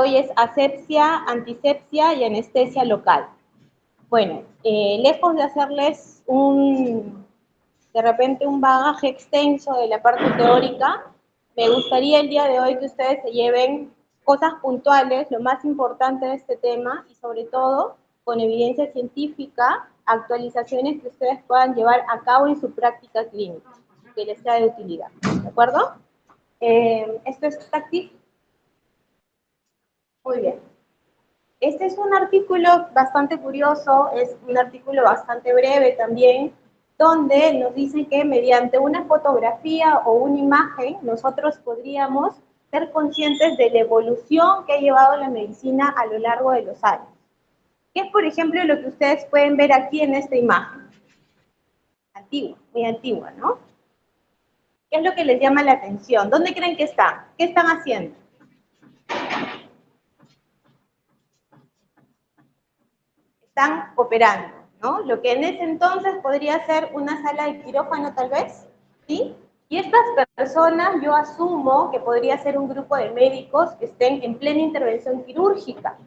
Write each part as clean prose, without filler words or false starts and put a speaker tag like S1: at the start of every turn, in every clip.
S1: hoy es asepsia, antisepsia y anestesia local. Bueno, lejos de hacerles de repente un bagaje extenso de la parte teórica, me gustaría el día de hoy que ustedes se lleven cosas puntuales, lo más importante de este tema, y sobre todo con evidencia científica, actualizaciones que ustedes puedan llevar a cabo en su práctica clínica, que les sea de utilidad, ¿de acuerdo? ¿Esto es táctil? Muy bien. Este es un artículo bastante curioso, es un artículo bastante breve también, donde nos dicen que mediante una fotografía o una imagen nosotros podríamos ser conscientes de la evolución que ha llevado la medicina a lo largo de los años. ¿Qué es, por ejemplo, lo que ustedes pueden ver aquí en esta imagen? Antigua, muy antigua, ¿no? ¿Qué es lo que les llama la atención? ¿Dónde creen que están? ¿Qué están haciendo? Están operando, ¿no? Lo que en ese entonces podría ser una sala de quirófano tal vez, ¿sí? Y estas personas yo asumo que podría ser un grupo de médicos que estén en plena intervención quirúrgica.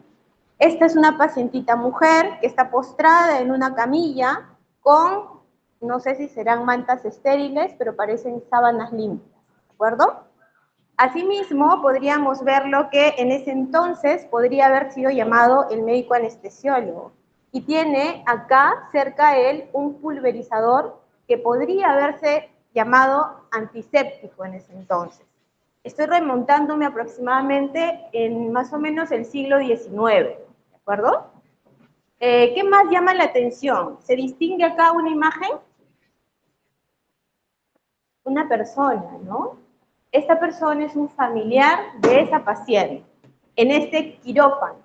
S1: Esta es una pacientita mujer que está postrada en una camilla con, no sé si serán mantas estériles, pero parecen sábanas limpias, ¿de acuerdo? Asimismo, podríamos ver lo que en ese entonces podría haber sido llamado el médico anestesiólogo. Y tiene acá cerca de él un pulverizador que podría haberse llamado antiséptico en ese entonces. Estoy remontándome aproximadamente en más o menos el siglo XIX, ¿de acuerdo? ¿Qué más llama la atención? ¿Se distingue acá una imagen? Una persona, ¿no? Esta persona es un familiar de esa paciente. En este quirófano,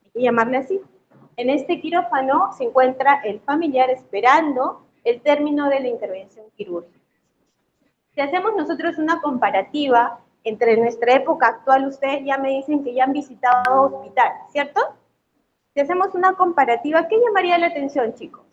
S1: hay que llamarle así, en este quirófano se encuentra el familiar esperando el término de la intervención quirúrgica. Si hacemos nosotros una comparativa entre nuestra época actual, ustedes ya me dicen que ya han visitado hospital, ¿cierto? Si hacemos una comparativa, ¿qué llamaría la atención, chicos?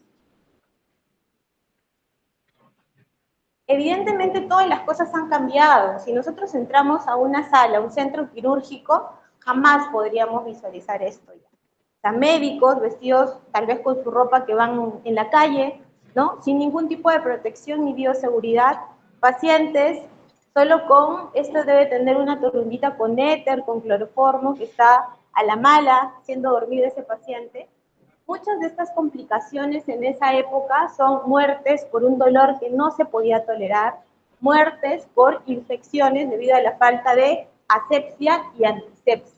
S1: Evidentemente todas las cosas han cambiado. Si nosotros entramos a una sala, a un centro quirúrgico, jamás podríamos visualizar esto ya. O sea, médicos vestidos tal vez con su ropa que van en la calle, ¿no? Sin ningún tipo de protección ni bioseguridad. Pacientes, solo con, esto debe tener una torbillita con éter, con cloroformo, que está a la mala, siendo dormido ese paciente. Muchas de estas complicaciones en esa época son muertes por un dolor que no se podía tolerar, muertes por infecciones debido a la falta de asepsia y antisepsia.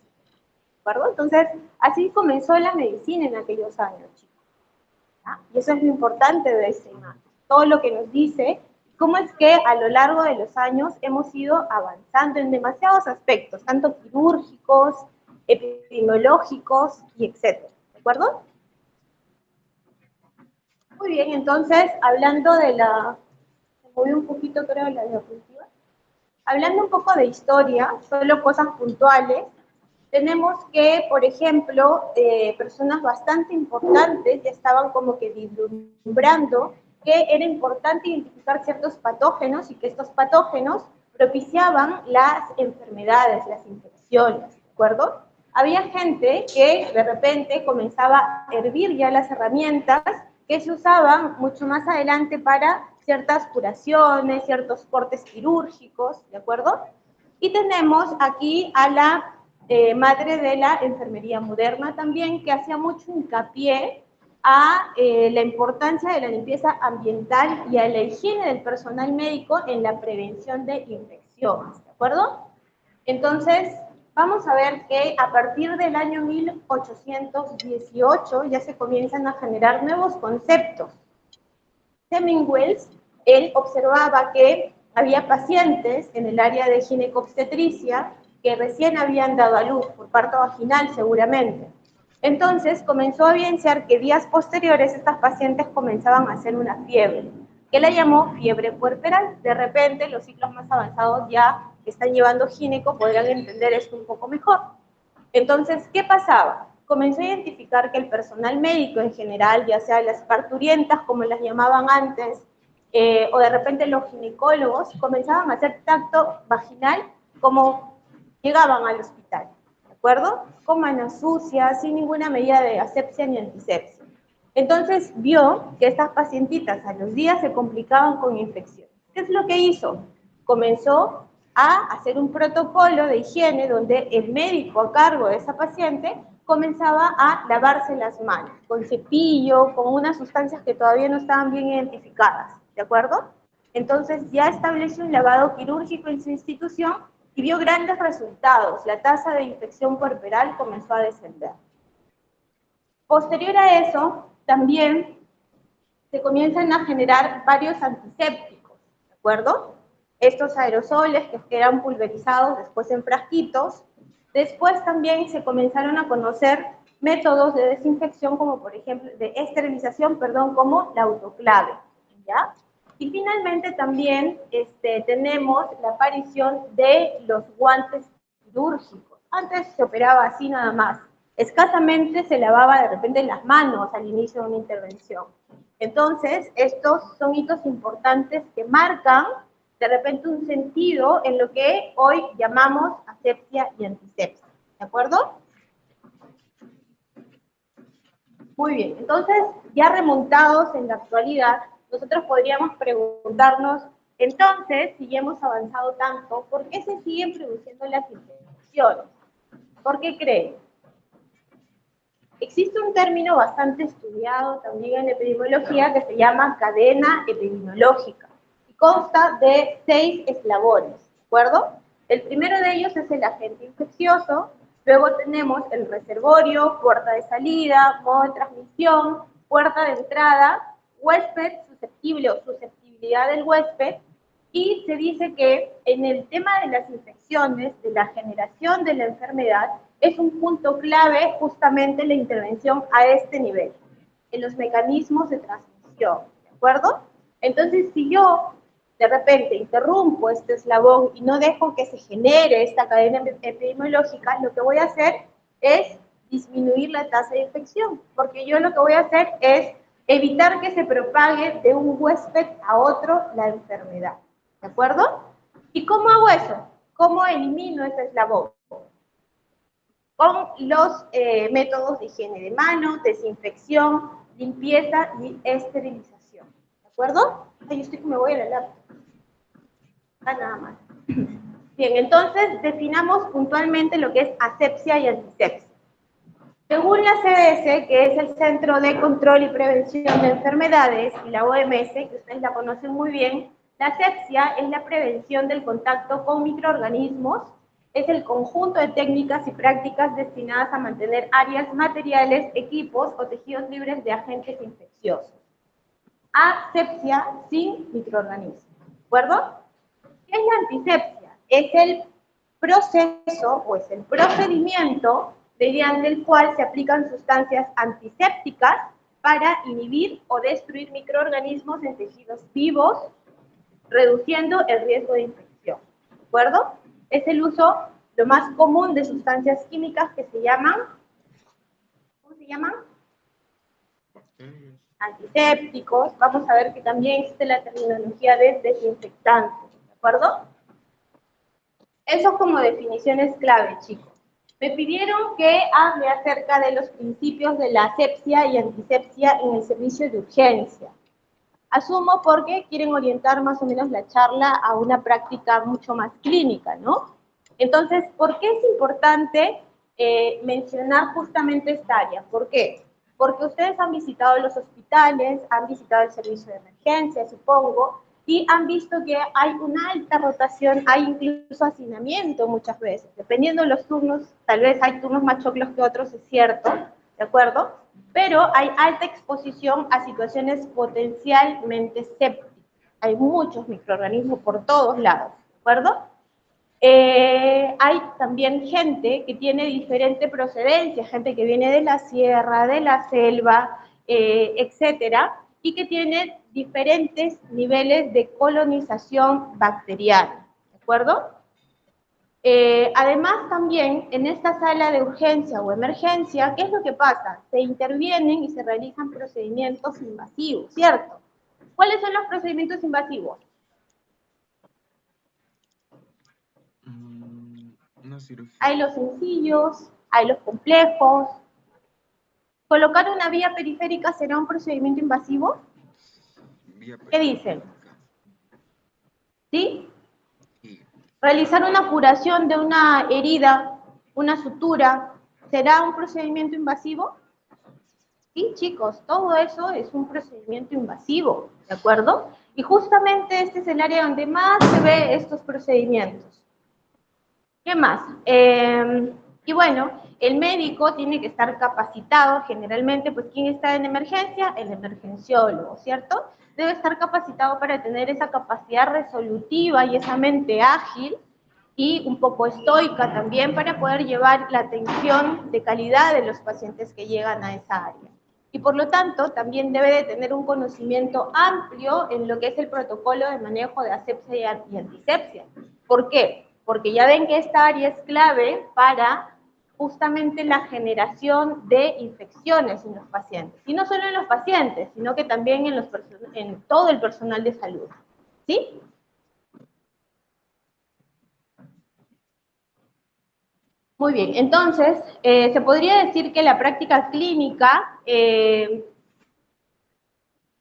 S1: ¿De acuerdo? Entonces, así comenzó la medicina en aquellos años, chicos. ¿Ah? Y eso es lo importante de esta imagen. Todo lo que nos dice cómo es que a lo largo de los años hemos ido avanzando en demasiados aspectos, tanto quirúrgicos, epidemiológicos y etcétera. ¿De acuerdo? Muy bien, entonces, hablando de me moví un poquito creo la diapositiva, hablando un poco de historia, solo cosas puntuales, tenemos que, por ejemplo, personas bastante importantes ya estaban como que vislumbrando que era importante identificar ciertos patógenos y que estos patógenos propiciaban las enfermedades, las infecciones, ¿de acuerdo? Había gente que de repente comenzaba a hervir ya las herramientas que se usaban mucho más adelante para ciertas curaciones, ciertos cortes quirúrgicos, ¿de acuerdo? Y tenemos aquí a la madre de la enfermería moderna también, que hacía mucho hincapié a la importancia de la limpieza ambiental y a la higiene del personal médico en la prevención de infecciones, ¿de acuerdo? Entonces, vamos a ver que a partir del año 1818 ya se comienzan a generar nuevos conceptos. Hemingway, él observaba que había pacientes en el área de ginecobstetricia que recién habían dado a luz, por parto vaginal seguramente. Entonces comenzó a evidenciar que días posteriores estas pacientes comenzaban a hacer una fiebre, que la llamó fiebre puerperal. De repente los ciclos más avanzados ya que están llevando gineco podrán entender esto un poco mejor. Entonces, ¿qué pasaba? Comenzó a identificar que el personal médico en general, ya sea las parturientas, como las llamaban antes, o de repente los ginecólogos, comenzaban a hacer tacto vaginal como llegaban al hospital, ¿de acuerdo? Con manos sucias, sin ninguna medida de asepsia ni antisepsia. Entonces vio que estas pacientitas a los días se complicaban con infecciones. ¿Qué es lo que hizo? Comenzó a hacer un protocolo de higiene donde el médico a cargo de esa paciente comenzaba a lavarse las manos con cepillo, con unas sustancias que todavía no estaban bien identificadas, ¿de acuerdo? Entonces ya estableció un lavado quirúrgico en su institución y vio grandes resultados. La tasa de infección puerperal comenzó a descender. Posterior a eso, también se comienzan a generar varios antisépticos, ¿de acuerdo? Estos aerosoles que eran pulverizados después en frasquitos. Después también se comenzaron a conocer métodos de desinfección como por ejemplo, de esterilización, perdón, como la autoclave, ¿ya? Y finalmente también tenemos la aparición de los guantes quirúrgicos. Antes se operaba así nada más. Escasamente se lavaba de repente las manos al inicio de una intervención. Entonces, estos son hitos importantes que marcan de repente un sentido en lo que hoy llamamos asepsia y antisepsia. ¿De acuerdo? Muy bien, entonces, ya remontados en la actualidad, nosotros podríamos preguntarnos, entonces, si ya hemos avanzado tanto, ¿por qué se siguen produciendo las infecciones? ¿Por qué creen? Existe un término bastante estudiado también en epidemiología que se llama cadena epidemiológica y consta de 6 eslabones, ¿de acuerdo? El primero de ellos es el agente infeccioso, luego tenemos el reservorio, puerta de salida, modo de transmisión, puerta de entrada, huésped susceptible o susceptibilidad del huésped, y se dice que en el tema de las infecciones, de la generación de la enfermedad, es un punto clave justamente la intervención a este nivel, en los mecanismos de transmisión, ¿de acuerdo? Entonces, si yo de repente interrumpo este eslabón y no dejo que se genere esta cadena epidemiológica, lo que voy a hacer es disminuir la tasa de infección, porque yo lo que voy a hacer es evitar que se propague de un huésped a otro la enfermedad. ¿De acuerdo? ¿Y cómo hago eso? ¿Cómo elimino ese eslabón? Con los métodos de higiene de manos, desinfección, limpieza y esterilización. ¿De acuerdo? Ay, yo estoy que me voy a la laptop. Nada más. Bien, entonces definamos puntualmente lo que es asepsia y antisepsia. Según la CDS, que es el Centro de Control y Prevención de Enfermedades, y la OMS, que ustedes la conocen muy bien, la asepsia es la prevención del contacto con microorganismos, es el conjunto de técnicas y prácticas destinadas a mantener áreas materiales, equipos o tejidos libres de agentes infecciosos. Asepsia sin microorganismos, ¿de acuerdo? ¿Qué es la antisepsia? Es el proceso o es el procedimiento mediante el cual se aplican sustancias antisépticas para inhibir o destruir microorganismos en tejidos vivos, reduciendo el riesgo de infección. ¿De acuerdo? Es el uso lo más común de sustancias químicas que se llaman, ¿cómo se llaman? Antisépticos. Vamos a ver que también existe la terminología de desinfectantes. ¿De acuerdo? Eso como definiciones clave, chicos. Me pidieron que hable acerca de los principios de la asepsia y antisepsia en el servicio de urgencia. Asumo porque quieren orientar más o menos la charla a una práctica mucho más clínica, ¿no? Entonces, ¿por qué es importante mencionar justamente esta área? ¿Por qué? Porque ustedes han visitado los hospitales, han visitado el servicio de emergencia, supongo, y han visto que hay una alta rotación, hay incluso hacinamiento muchas veces. Dependiendo de los turnos, tal vez hay turnos más choclos que otros, es cierto, ¿de acuerdo? Pero hay alta exposición a situaciones potencialmente sépticas. Hay muchos microorganismos por todos lados, ¿de acuerdo? Hay también gente que tiene diferente procedencia, gente que viene de la sierra, de la selva, etcétera, y que tiene diferentes niveles de colonización bacteriana, ¿de acuerdo? Además, también en esta sala de urgencia o emergencia, ¿qué es lo que pasa? Se intervienen y se realizan procedimientos invasivos, ¿cierto? ¿Cuáles son los procedimientos invasivos?
S2: No
S1: Hay los sencillos, hay los complejos. ¿Colocar una vía periférica será un procedimiento invasivo? ¿Qué dicen? ¿Sí? Realizar una curación de una herida, una sutura, ¿será un procedimiento invasivo? Sí, chicos, todo eso es un procedimiento invasivo, ¿de acuerdo? Y justamente este es el área donde más se ve estos procedimientos. ¿Qué más? Y bueno, el médico tiene que estar capacitado, generalmente, pues, ¿quién está en emergencia? El emergenciólogo, ¿cierto? Debe estar capacitado para tener esa capacidad resolutiva y esa mente ágil y un poco estoica también para poder llevar la atención de calidad de los pacientes que llegan a esa área. Y por lo tanto, también debe de tener un conocimiento amplio en lo que es el protocolo de manejo de asepsia y antisepsia. ¿Por qué? Porque ya ven que esta área es clave para justamente la generación de infecciones en los pacientes. Y no solo en los pacientes, sino que también en todo el personal de salud. ¿Sí? Muy bien, entonces, se podría decir que la práctica clínica, en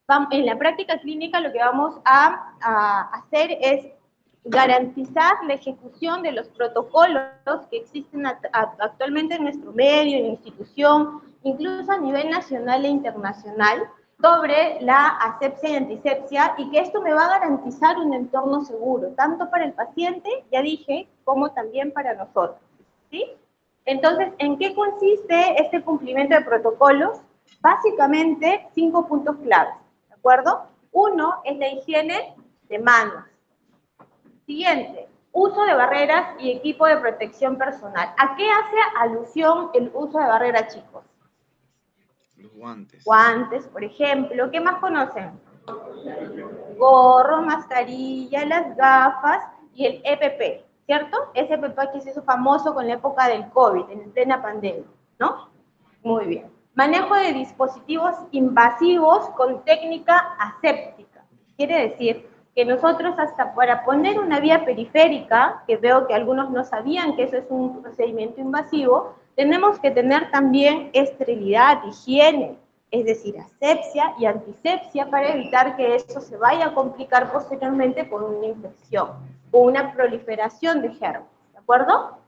S1: la práctica clínica lo que vamos a hacer es garantizar la ejecución de los protocolos que existen actualmente en nuestro medio, en la institución, incluso a nivel nacional e internacional, sobre la asepsia y antisepsia, y que esto me va a garantizar un entorno seguro, tanto para el paciente, ya dije, como también para nosotros, ¿sí? Entonces, ¿en qué consiste este cumplimiento de protocolos? Básicamente, 5 puntos claves, ¿de acuerdo? Uno es la higiene de manos. Siguiente, uso de barreras y equipo de protección personal. ¿A qué hace alusión el uso de barreras, chicos?
S2: Los guantes.
S1: Guantes, por ejemplo. ¿Qué más conocen? Gorro, mascarilla, las gafas y el EPP, ¿cierto? Ese EPP que se hizo famoso con la época del COVID, en plena pandemia, ¿no? Muy bien. Manejo de dispositivos invasivos con técnica aséptica. Quiere decir que nosotros hasta para poner una vía periférica, que veo que algunos no sabían que eso es un procedimiento invasivo, tenemos que tener también esterilidad, higiene, es decir, asepsia y antisepsia para evitar que eso se vaya a complicar posteriormente por una infección o una proliferación de gérmenes, ¿de acuerdo?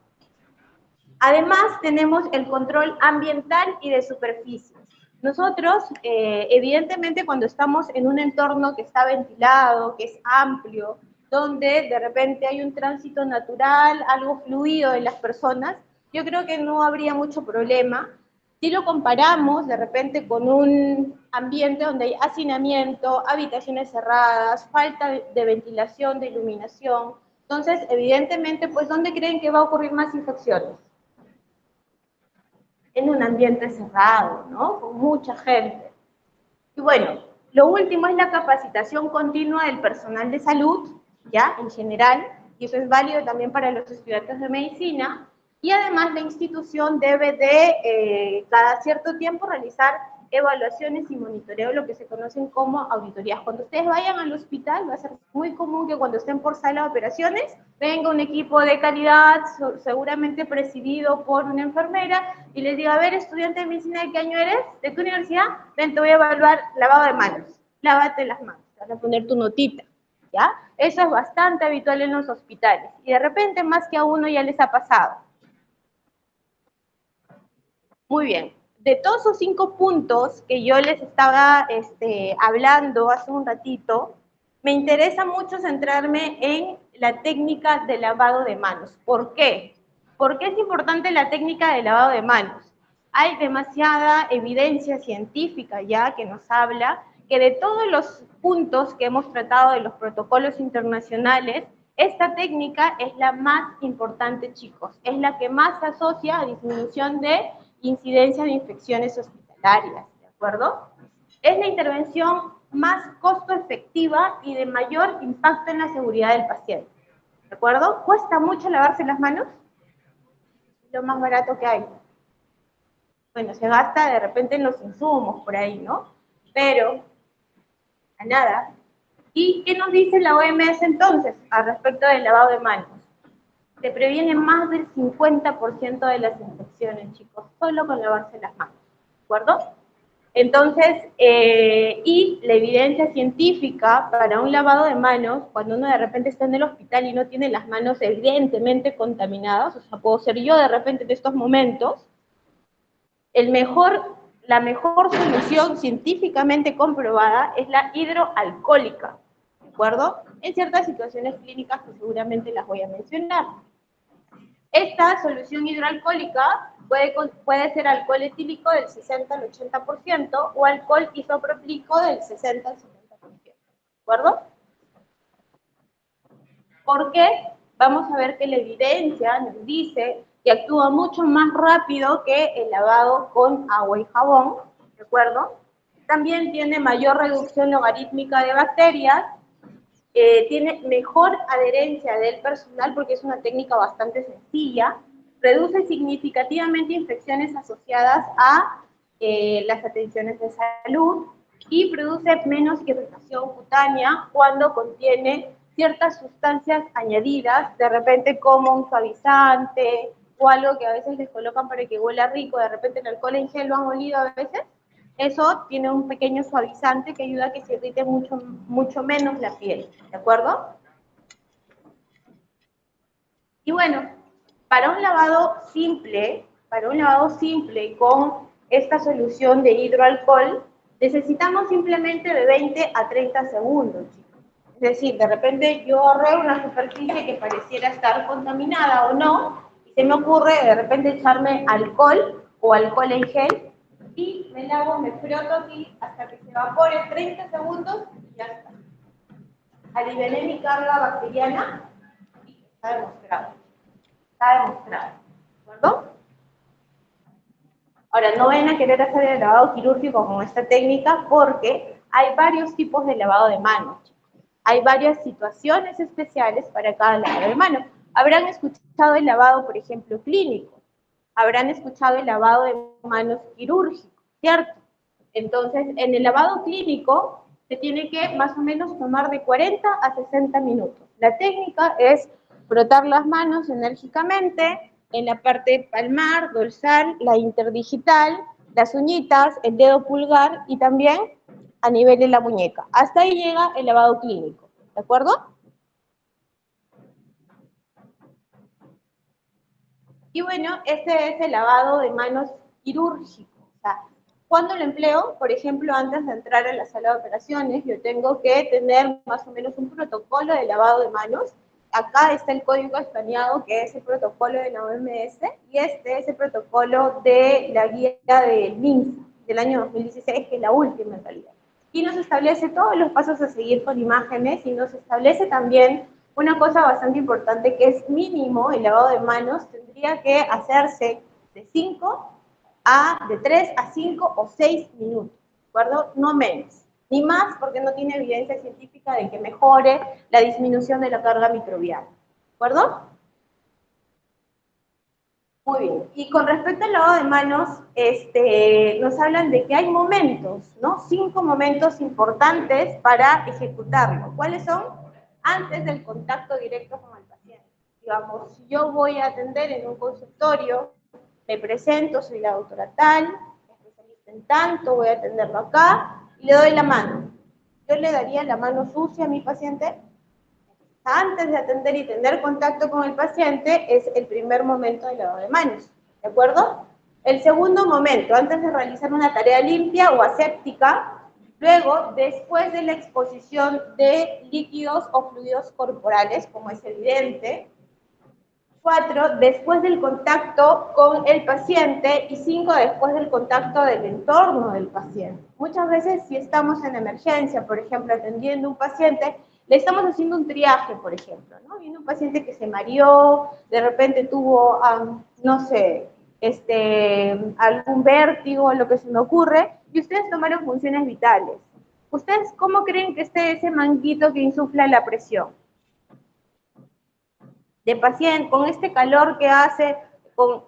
S1: Además, tenemos el control ambiental y de superficies. Nosotros, evidentemente, cuando estamos en un entorno que está ventilado, que es amplio, donde de repente hay un tránsito natural, algo fluido de las personas, yo creo que no habría mucho problema. Si lo comparamos de repente con un ambiente donde hay hacinamiento, habitaciones cerradas, falta de ventilación, de iluminación, entonces, evidentemente, pues, ¿dónde creen que va a ocurrir más infecciones? En un ambiente cerrado, ¿no? Con mucha gente. Y bueno, lo último es la capacitación continua del personal de salud, ¿ya? En general, y eso es válido también para los estudiantes de medicina, y además la institución debe de, cada cierto tiempo, realizar evaluaciones y monitoreo, lo que se conocen como auditorías. Cuando ustedes vayan al hospital, va a ser muy común que cuando estén por sala de operaciones, venga un equipo de calidad, seguramente presidido por una enfermera, y les diga, a ver, estudiante de medicina, ¿de qué año eres? ¿De qué universidad? Ven, te voy a evaluar lavado de manos. Lávate las manos, te vas a poner tu notita, ¿ya? Eso es bastante habitual en los hospitales, y de repente más que a uno ya les ha pasado. Muy bien. De todos esos 5 puntos que yo les estaba hablando hace un ratito, me interesa mucho centrarme en la técnica de lavado de manos. ¿Por qué? ¿Por qué es importante la técnica de lavado de manos? Hay demasiada evidencia científica ya que nos habla que de todos los puntos que hemos tratado de los protocolos internacionales, esta técnica es la más importante, chicos. Es la que más se asocia a disminución de incidencia de infecciones hospitalarias, ¿de acuerdo? Es la intervención más costo efectiva y de mayor impacto en la seguridad del paciente, ¿de acuerdo? ¿Cuesta mucho lavarse las manos? Lo más barato que hay. Bueno, se gasta de repente en los insumos por ahí, ¿no? Pero, a nada. ¿Y qué nos dice la OMS entonces al respecto del lavado de manos? Se previene más del 50% de las infecciones, chicos, solo con lavarse las manos, ¿de acuerdo? Entonces, y la evidencia científica para un lavado de manos, cuando uno de repente está en el hospital y no tiene las manos evidentemente contaminadas, o sea, puedo ser yo de repente en estos momentos, la mejor solución científicamente comprobada es la hidroalcohólica, ¿de acuerdo? En ciertas situaciones clínicas que seguramente las voy a mencionar. Esta solución hidroalcohólica puede ser alcohol etílico del 60 al 80% o alcohol isopropílico del 60 al 70%, ¿de acuerdo? Porque vamos a ver que la evidencia nos dice que actúa mucho más rápido que el lavado con agua y jabón, ¿de acuerdo? También tiene mayor reducción logarítmica de bacterias, tiene mejor adherencia del personal porque es una técnica bastante sencilla, reduce significativamente infecciones asociadas a las atenciones de salud y produce menos irritación cutánea cuando contiene ciertas sustancias añadidas, de repente como un suavizante o algo que a veces les colocan para que huela rico, de repente el alcohol en gel lo han olido a veces. Eso tiene un pequeño suavizante que ayuda a que se irrite mucho menos la piel, ¿de acuerdo? Y bueno, para un lavado simple con esta solución de hidroalcohol, necesitamos simplemente de 20 a 30 segundos, chicos. Es decir, de repente yo agarré una superficie que pareciera estar contaminada o no, y se me ocurre de repente echarme alcohol o alcohol en gel, y me lavo, me froto aquí hasta que se evapore 30 segundos y ya está. Aliviané mi carga bacteriana y está demostrado. Está demostrado. ¿De acuerdo? Ahora, no vayan a querer hacer el lavado quirúrgico con esta técnica porque hay varios tipos de lavado de manos. Hay varias situaciones especiales para cada lavado de manos. Habrán escuchado el lavado, por ejemplo, clínico. Habrán escuchado el lavado de manos quirúrgico, ¿cierto? Entonces, en el lavado clínico se tiene que más o menos tomar de 40 a 60 minutos. La técnica es frotar las manos enérgicamente en la parte palmar, dorsal, la interdigital, las uñitas, el dedo pulgar y también a nivel de la muñeca. Hasta ahí llega el lavado clínico, ¿de acuerdo? Y bueno, este es el lavado de manos quirúrgico. O sea, ¿cuándo lo empleo? Por ejemplo, antes de entrar a la sala de operaciones, yo tengo que tener más o menos un protocolo de lavado de manos. Acá está el código escaneado, que es el protocolo de la OMS, y este es el protocolo de la guía del MINSA del año 2016, que es la última en realidad. Y nos establece todos los pasos a seguir con imágenes, y nos establece también una cosa bastante importante, que es mínimo el lavado de manos, tendría que hacerse de 3 a 5 o 6 minutos, ¿de acuerdo? No menos, ni más, porque no tiene evidencia científica de que mejore la disminución de la carga microbiana, ¿de acuerdo? Muy bien. Y con respecto al lavado de manos, nos hablan de que hay momentos, ¿no? 5 momentos importantes para ejecutarlo. ¿Cuáles son? Antes del contacto directo con el paciente. Digamos, si yo voy a atender en un consultorio, me presento, soy la doctora tal, especialista en tanto, voy a atenderlo acá, y le doy la mano. Yo le daría la mano sucia a mi paciente. Antes de atender y tener contacto con el paciente es el primer momento del lavado de manos, ¿de acuerdo? El segundo momento, antes de realizar una tarea limpia o aséptica, luego, después de la exposición de líquidos o fluidos corporales, como es evidente. 4, después del contacto con el paciente, y 5, después del contacto del entorno del paciente. Muchas veces, si estamos en emergencia, por ejemplo, atendiendo a un paciente, le estamos haciendo un triaje, por ejemplo, ¿no? Viene un paciente que se mareó, de repente tuvo, no sé, algún vértigo, lo que se me ocurre, y ustedes tomaron funciones vitales. ¿Ustedes cómo creen que esté ese manguito que insufla la presión? De paciente, con este calor que hace,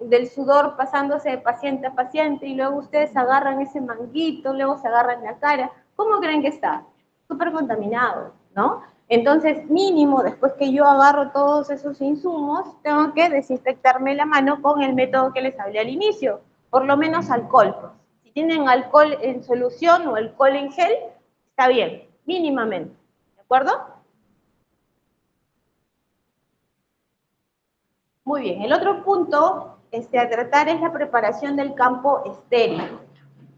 S1: del sudor pasándose de paciente a paciente, y luego ustedes agarran ese manguito, luego se agarran la cara, ¿cómo creen que está? Súper contaminado, ¿no? Entonces, mínimo, después que yo agarro todos esos insumos, tengo que desinfectarme la mano con el método que les hablé al inicio, por lo menos alcohol. Si tienen alcohol en solución o alcohol en gel, está bien, mínimamente, ¿de acuerdo? Muy bien, el otro punto a tratar es la preparación del campo estéril.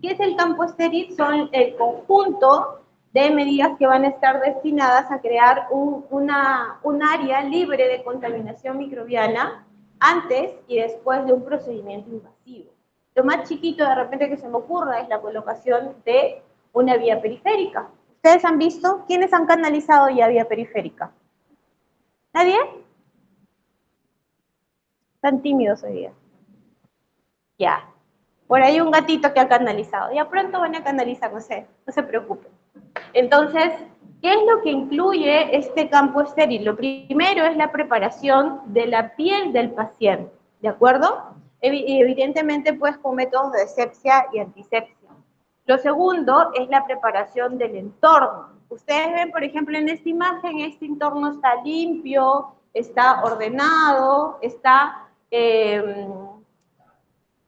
S1: ¿Qué es el campo estéril? Son el conjunto de medidas que van a estar destinadas a crear un área libre de contaminación microbiana antes y después de un procedimiento invasivo. Lo más chiquito de repente que se me ocurra es la colocación de una vía periférica. ¿Ustedes han visto? ¿Quiénes han canalizado ya vía periférica? ¿Nadie? Están tímidos hoy día. Ya. Por ahí un gatito que ha canalizado. Ya pronto van a canalizar, no se preocupen. Entonces, ¿qué es lo que incluye este campo estéril? Lo primero es la preparación de la piel del paciente, ¿de acuerdo? Evidentemente, pues, con métodos de asepsia y antisepsia. Lo segundo es la preparación del entorno. Ustedes ven, por ejemplo, en esta imagen, este entorno está limpio, está ordenado, está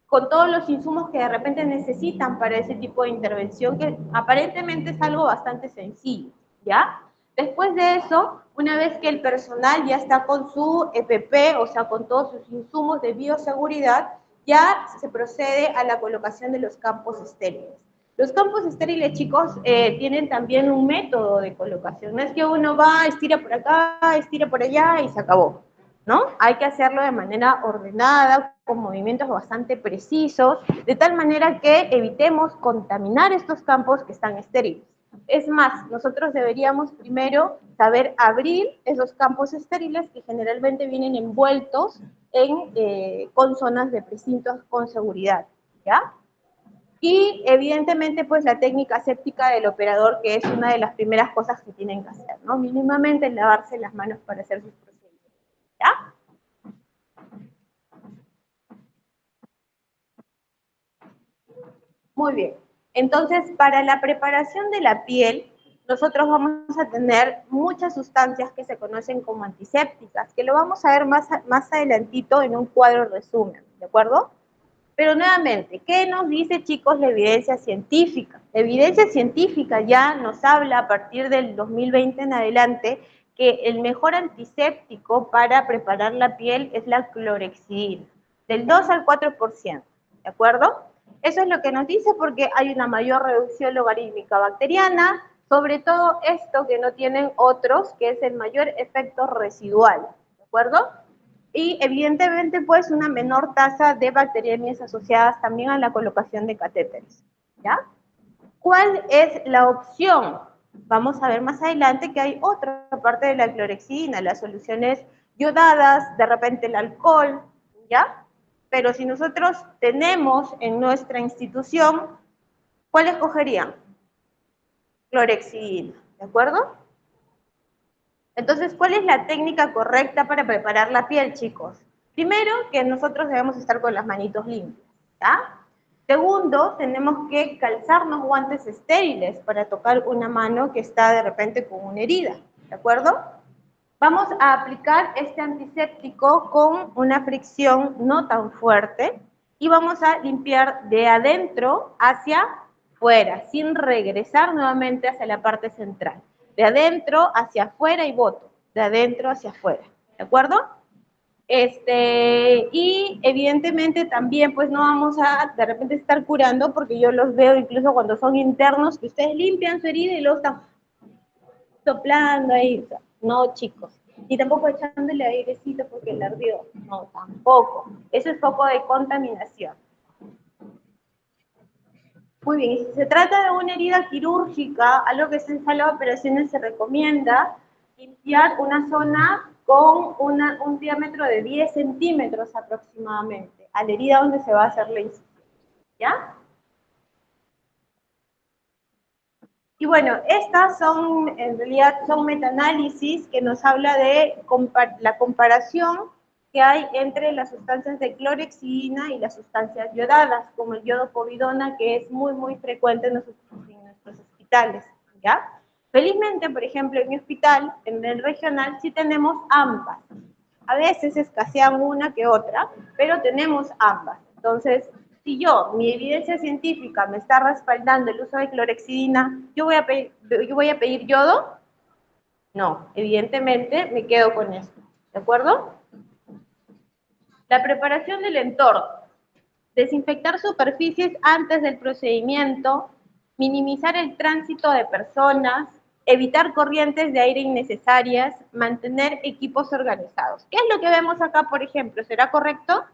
S1: con todos los insumos que de repente necesitan para ese tipo de intervención, que aparentemente es algo bastante sencillo, ¿ya? Después de eso, una vez que el personal ya está con su EPP, o sea, con todos sus insumos de bioseguridad, ya se procede a la colocación de los campos estériles. Los campos estériles, chicos, tienen también un método de colocación. No es que uno va, estira por acá, estira por allá y se acabó, ¿no? Hay que hacerlo de manera ordenada, con movimientos bastante precisos, de tal manera que evitemos contaminar estos campos que están estériles. Es más, nosotros deberíamos primero saber abrir esos campos estériles que generalmente vienen envueltos con zonas de precintos con seguridad, ¿ya? Y evidentemente, pues la técnica séptica del operador, que es una de las primeras cosas que tienen que hacer, ¿no? Mínimamente lavarse las manos para hacer sus procedimientos, ¿ya? Muy bien. Entonces, para la preparación de la piel, nosotros vamos a tener muchas sustancias que se conocen como antisépticas, que lo vamos a ver más adelantito en un cuadro resumen, ¿de acuerdo? Pero nuevamente, ¿qué nos dice, chicos, la evidencia científica? La evidencia científica ya nos habla a partir del 2020 en adelante que el mejor antiséptico para preparar la piel es la clorhexidina, del 2 al 4%, ¿de acuerdo? Eso es lo que nos dice porque hay una mayor reducción logarítmica bacteriana, sobre todo esto que no tienen otros, que es el mayor efecto residual, ¿de acuerdo? Y evidentemente pues una menor tasa de bacteriemias asociadas también a la colocación de catéteres, ¿ya? ¿Cuál es la opción? Vamos a ver más adelante que hay otra parte de la clorhexidina, las soluciones yodadas, de repente el alcohol, ¿ya? Pero si nosotros tenemos en nuestra institución, ¿cuál escogerían? Clorhexidina, ¿de acuerdo? Entonces, ¿cuál es la técnica correcta para preparar la piel, chicos? Primero, que nosotros debemos estar con las manitos limpias, ¿ya? Segundo, tenemos que calzarnos guantes estériles para tocar una mano que está de repente con una herida, ¿de acuerdo? Vamos a aplicar este antiséptico con una fricción no tan fuerte y vamos a limpiar de adentro hacia fuera, sin regresar nuevamente hacia la parte central. De adentro hacia afuera y boto, de adentro hacia afuera, ¿de acuerdo? Y evidentemente también pues no vamos a de repente estar curando porque yo los veo incluso cuando son internos que ustedes limpian su herida y luego están soplando ahí, o sea, no chicos, y tampoco echándole airecito porque le ardió, no, tampoco, eso es foco de contaminación. Muy bien, y si se trata de una herida quirúrgica, algo que es en sala de operaciones se recomienda limpiar una zona con un diámetro de 10 centímetros aproximadamente, a la herida donde se va a hacer la incisión, ¿ya? Y bueno, estas son, en realidad, son metaanálisis que nos habla de la comparación que hay entre las sustancias de clorhexidina y las sustancias yodadas, como el yodo povidona, que es muy, muy frecuente en nuestros hospitales, ¿ya? Felizmente, por ejemplo, en mi hospital, en el regional, sí tenemos ambas. A veces escasean una que otra, pero tenemos ambas. Entonces, si mi evidencia científica me está respaldando el uso de clorexidina, ¿yo voy a pedir yodo? No, evidentemente me quedo con esto. ¿De acuerdo? La preparación del entorno. Desinfectar superficies antes del procedimiento, minimizar el tránsito de personas, evitar corrientes de aire innecesarias, mantener equipos organizados. ¿Qué es lo que vemos acá, por ejemplo? ¿Será correcto?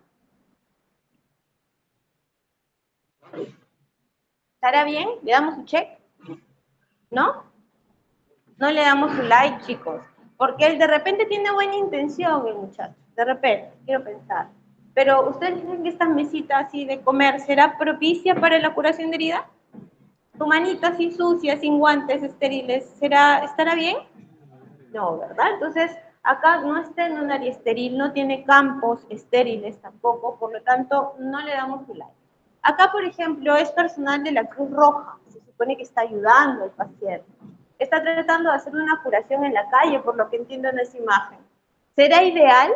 S1: ¿Estará bien? ¿Le damos un check? ¿No? No le damos un like, chicos, porque él de repente tiene buena intención, el muchacho, de repente, quiero pensar. Pero, ¿ustedes creen que esta mesita así de comer será propicia para la curación de herida? Tu manito así sucia, sin guantes estériles, ¿estará bien? No, ¿verdad? Entonces, acá no está en un área estéril, no tiene campos estériles tampoco, por lo tanto, no le damos un like. Acá, por ejemplo, es personal de la Cruz Roja, se supone que está ayudando al paciente. Está tratando de hacer una curación en la calle, por lo que entiendo en esa imagen. ¿Será ideal?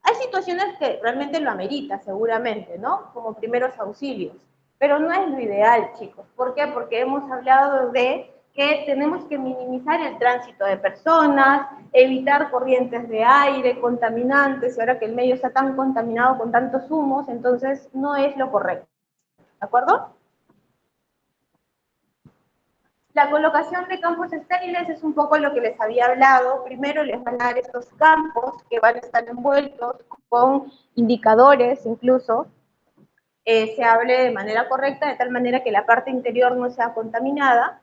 S1: Hay situaciones que realmente lo amerita, seguramente, ¿no? Como primeros auxilios. Pero no es lo ideal, chicos. ¿Por qué? Porque hemos hablado de que tenemos que minimizar el tránsito de personas, evitar corrientes de aire, contaminantes, y ahora que el medio está tan contaminado con tantos humos, entonces no es lo correcto. ¿De acuerdo? La colocación de campos estériles es un poco lo que les había hablado. Primero les van a dar estos campos que van a estar envueltos con indicadores incluso. Se hable de manera correcta, de tal manera que la parte interior no sea contaminada.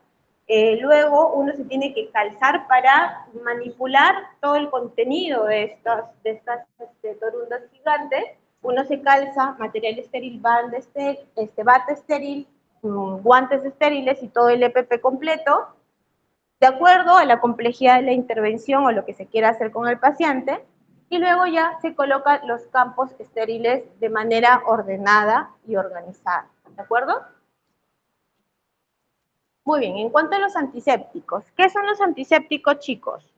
S1: Luego uno se tiene que calzar para manipular todo el contenido de estas torundas gigantes. Uno se calza material estéril, bata estéril, guantes estériles y todo el EPP completo, de acuerdo a la complejidad de la intervención o lo que se quiera hacer con el paciente, y luego ya se colocan los campos estériles de manera ordenada y organizada, ¿de acuerdo? Muy bien, en cuanto a los antisépticos, ¿qué son los antisépticos, chicos?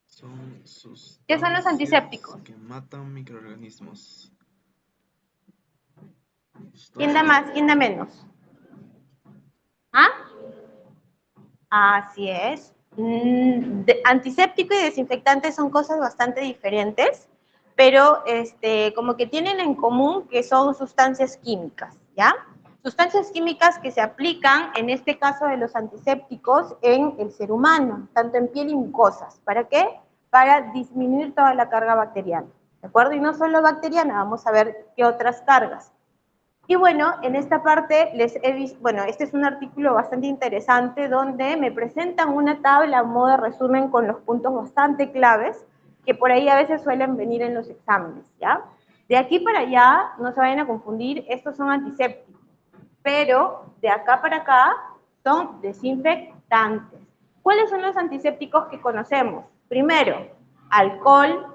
S2: Son
S1: ¿Qué son los antisépticos?
S2: sustancias que matan microorganismos.
S1: ¿Quién da más? ¿Quién da menos? ¿Ah? Así es. Antiséptico y desinfectante son cosas bastante diferentes, pero como que tienen en común que son sustancias químicas, ¿ya? Sustancias químicas que se aplican, en este caso de los antisépticos, en el ser humano, tanto en piel y mucosas. ¿Para qué? Para disminuir toda la carga bacteriana, ¿de acuerdo? Y no solo bacteriana, vamos a ver qué otras cargas. Y bueno, en esta parte les he visto, bueno, este es un artículo bastante interesante donde me presentan una tabla a modo de resumen con los puntos bastante claves que por ahí a veces suelen venir en los exámenes, ¿ya? De aquí para allá, no se vayan a confundir, estos son antisépticos, pero de acá para acá son desinfectantes. ¿Cuáles son los antisépticos que conocemos? Primero, alcohol,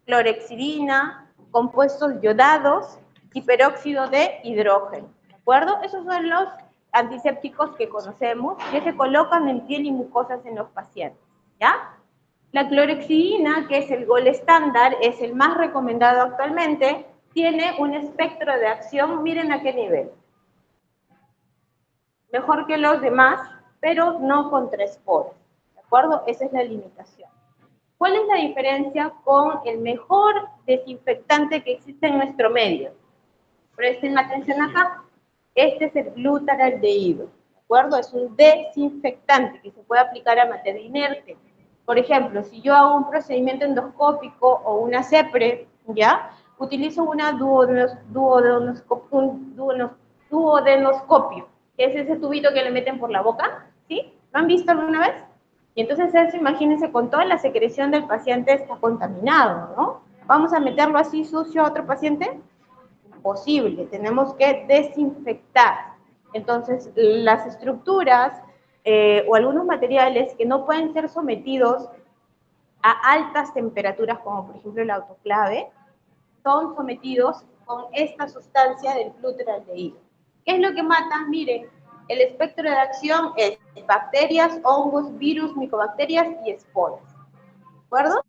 S1: clorexidina, compuestos yodados y peróxido de hidrógeno, ¿de acuerdo? Esos son los antisépticos que conocemos, que se colocan en piel y mucosas en los pacientes, ¿ya? La clorexidina, que es el gol estándar, es el más recomendado actualmente, tiene un espectro de acción, miren a qué nivel. Mejor que los demás, pero no contra esporas, ¿de acuerdo? Esa es la limitación. ¿Cuál es la diferencia con el mejor desinfectante que existe en nuestro medio? Presten atención acá. Este es el glutaraldehído, ¿de acuerdo? Es un desinfectante que se puede aplicar a materia inerte. Por ejemplo, si yo hago un procedimiento endoscópico o una CEPRE, ¿ya? Utilizo una duodenoscopio, que es ese tubito que le meten por la boca, ¿sí? ¿Lo han visto alguna vez? Y entonces eso, imagínense, con toda la secreción del paciente está contaminado, ¿no? ¿Vamos a meterlo así sucio a otro paciente? Imposible, tenemos que desinfectar. Entonces, las estructuras o algunos materiales que no pueden ser sometidos a altas temperaturas, como por ejemplo el autoclave, son sometidos con esta sustancia del glutaraldehído. ¿Qué es lo que mata? Miren, El espectro de acción es bacterias, hongos, virus, micobacterias y esporas. ¿De acuerdo?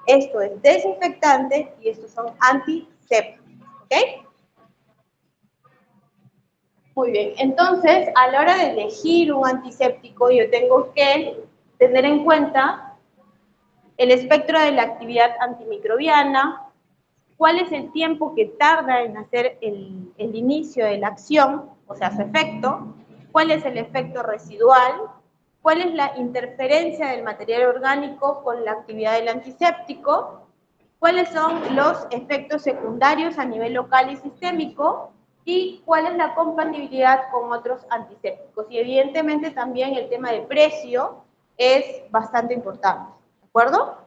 S1: Esto es desinfectante y estos son antisépticos. ¿Ok? Muy bien, entonces a la hora de elegir un antiséptico yo tengo que tener en cuenta el espectro de la actividad antimicrobiana, cuál es el tiempo que tarda en hacer el inicio de la acción, o sea, su efecto, cuál es el efecto residual, cuál es la interferencia del material orgánico con la actividad del antiséptico, cuáles son los efectos secundarios a nivel local y sistémico, y cuál es la compatibilidad con otros antisépticos. Y evidentemente también el tema de precio es bastante importante, ¿de acuerdo?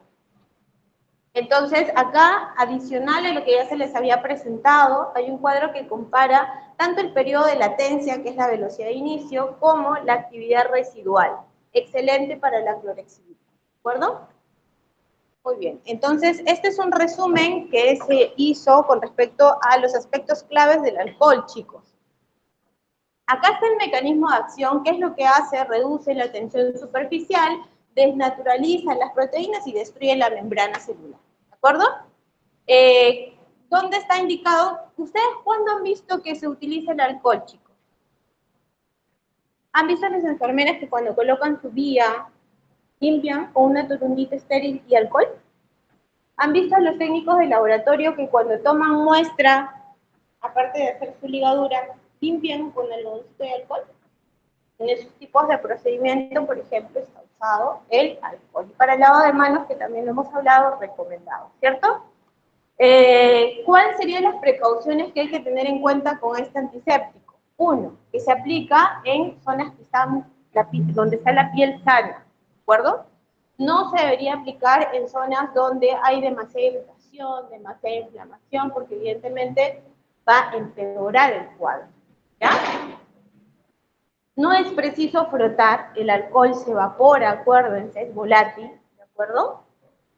S1: Entonces, acá, adicional a lo que ya se les había presentado, hay un cuadro que compara tanto el periodo de latencia, que es la velocidad de inicio, como la actividad residual. Excelente para la clorexidina, ¿de acuerdo? Muy bien, entonces este es un resumen que se hizo con respecto a los aspectos claves del alcohol, chicos. Acá está el mecanismo de acción, que es lo que hace, reduce la tensión superficial, desnaturaliza las proteínas y destruye la membrana celular, ¿de acuerdo? ¿Dónde está indicado? ¿Ustedes cuándo han visto que se utiliza el alcohol, chicos? ¿Han visto a las enfermeras que cuando colocan su vía, limpian con una torumbita estéril y alcohol? ¿Han visto a los técnicos de laboratorio que cuando toman muestra, aparte de hacer su ligadura, limpian con algodoncito de alcohol? En esos tipos de procedimiento, por ejemplo, está usado el alcohol. Y para el lavado de manos, que también lo hemos hablado, recomendado, ¿cierto? ¿Cuáles serían las precauciones que hay que tener en cuenta con este antiséptico? Uno, que se aplica en zonas que están, donde está la piel sana, ¿de acuerdo? No se debería aplicar en zonas donde hay demasiada irritación, demasiada inflamación, porque evidentemente va a empeorar el cuadro, ¿ya? No es preciso frotar, el alcohol se evapora, acuérdense, es volátil, ¿de acuerdo?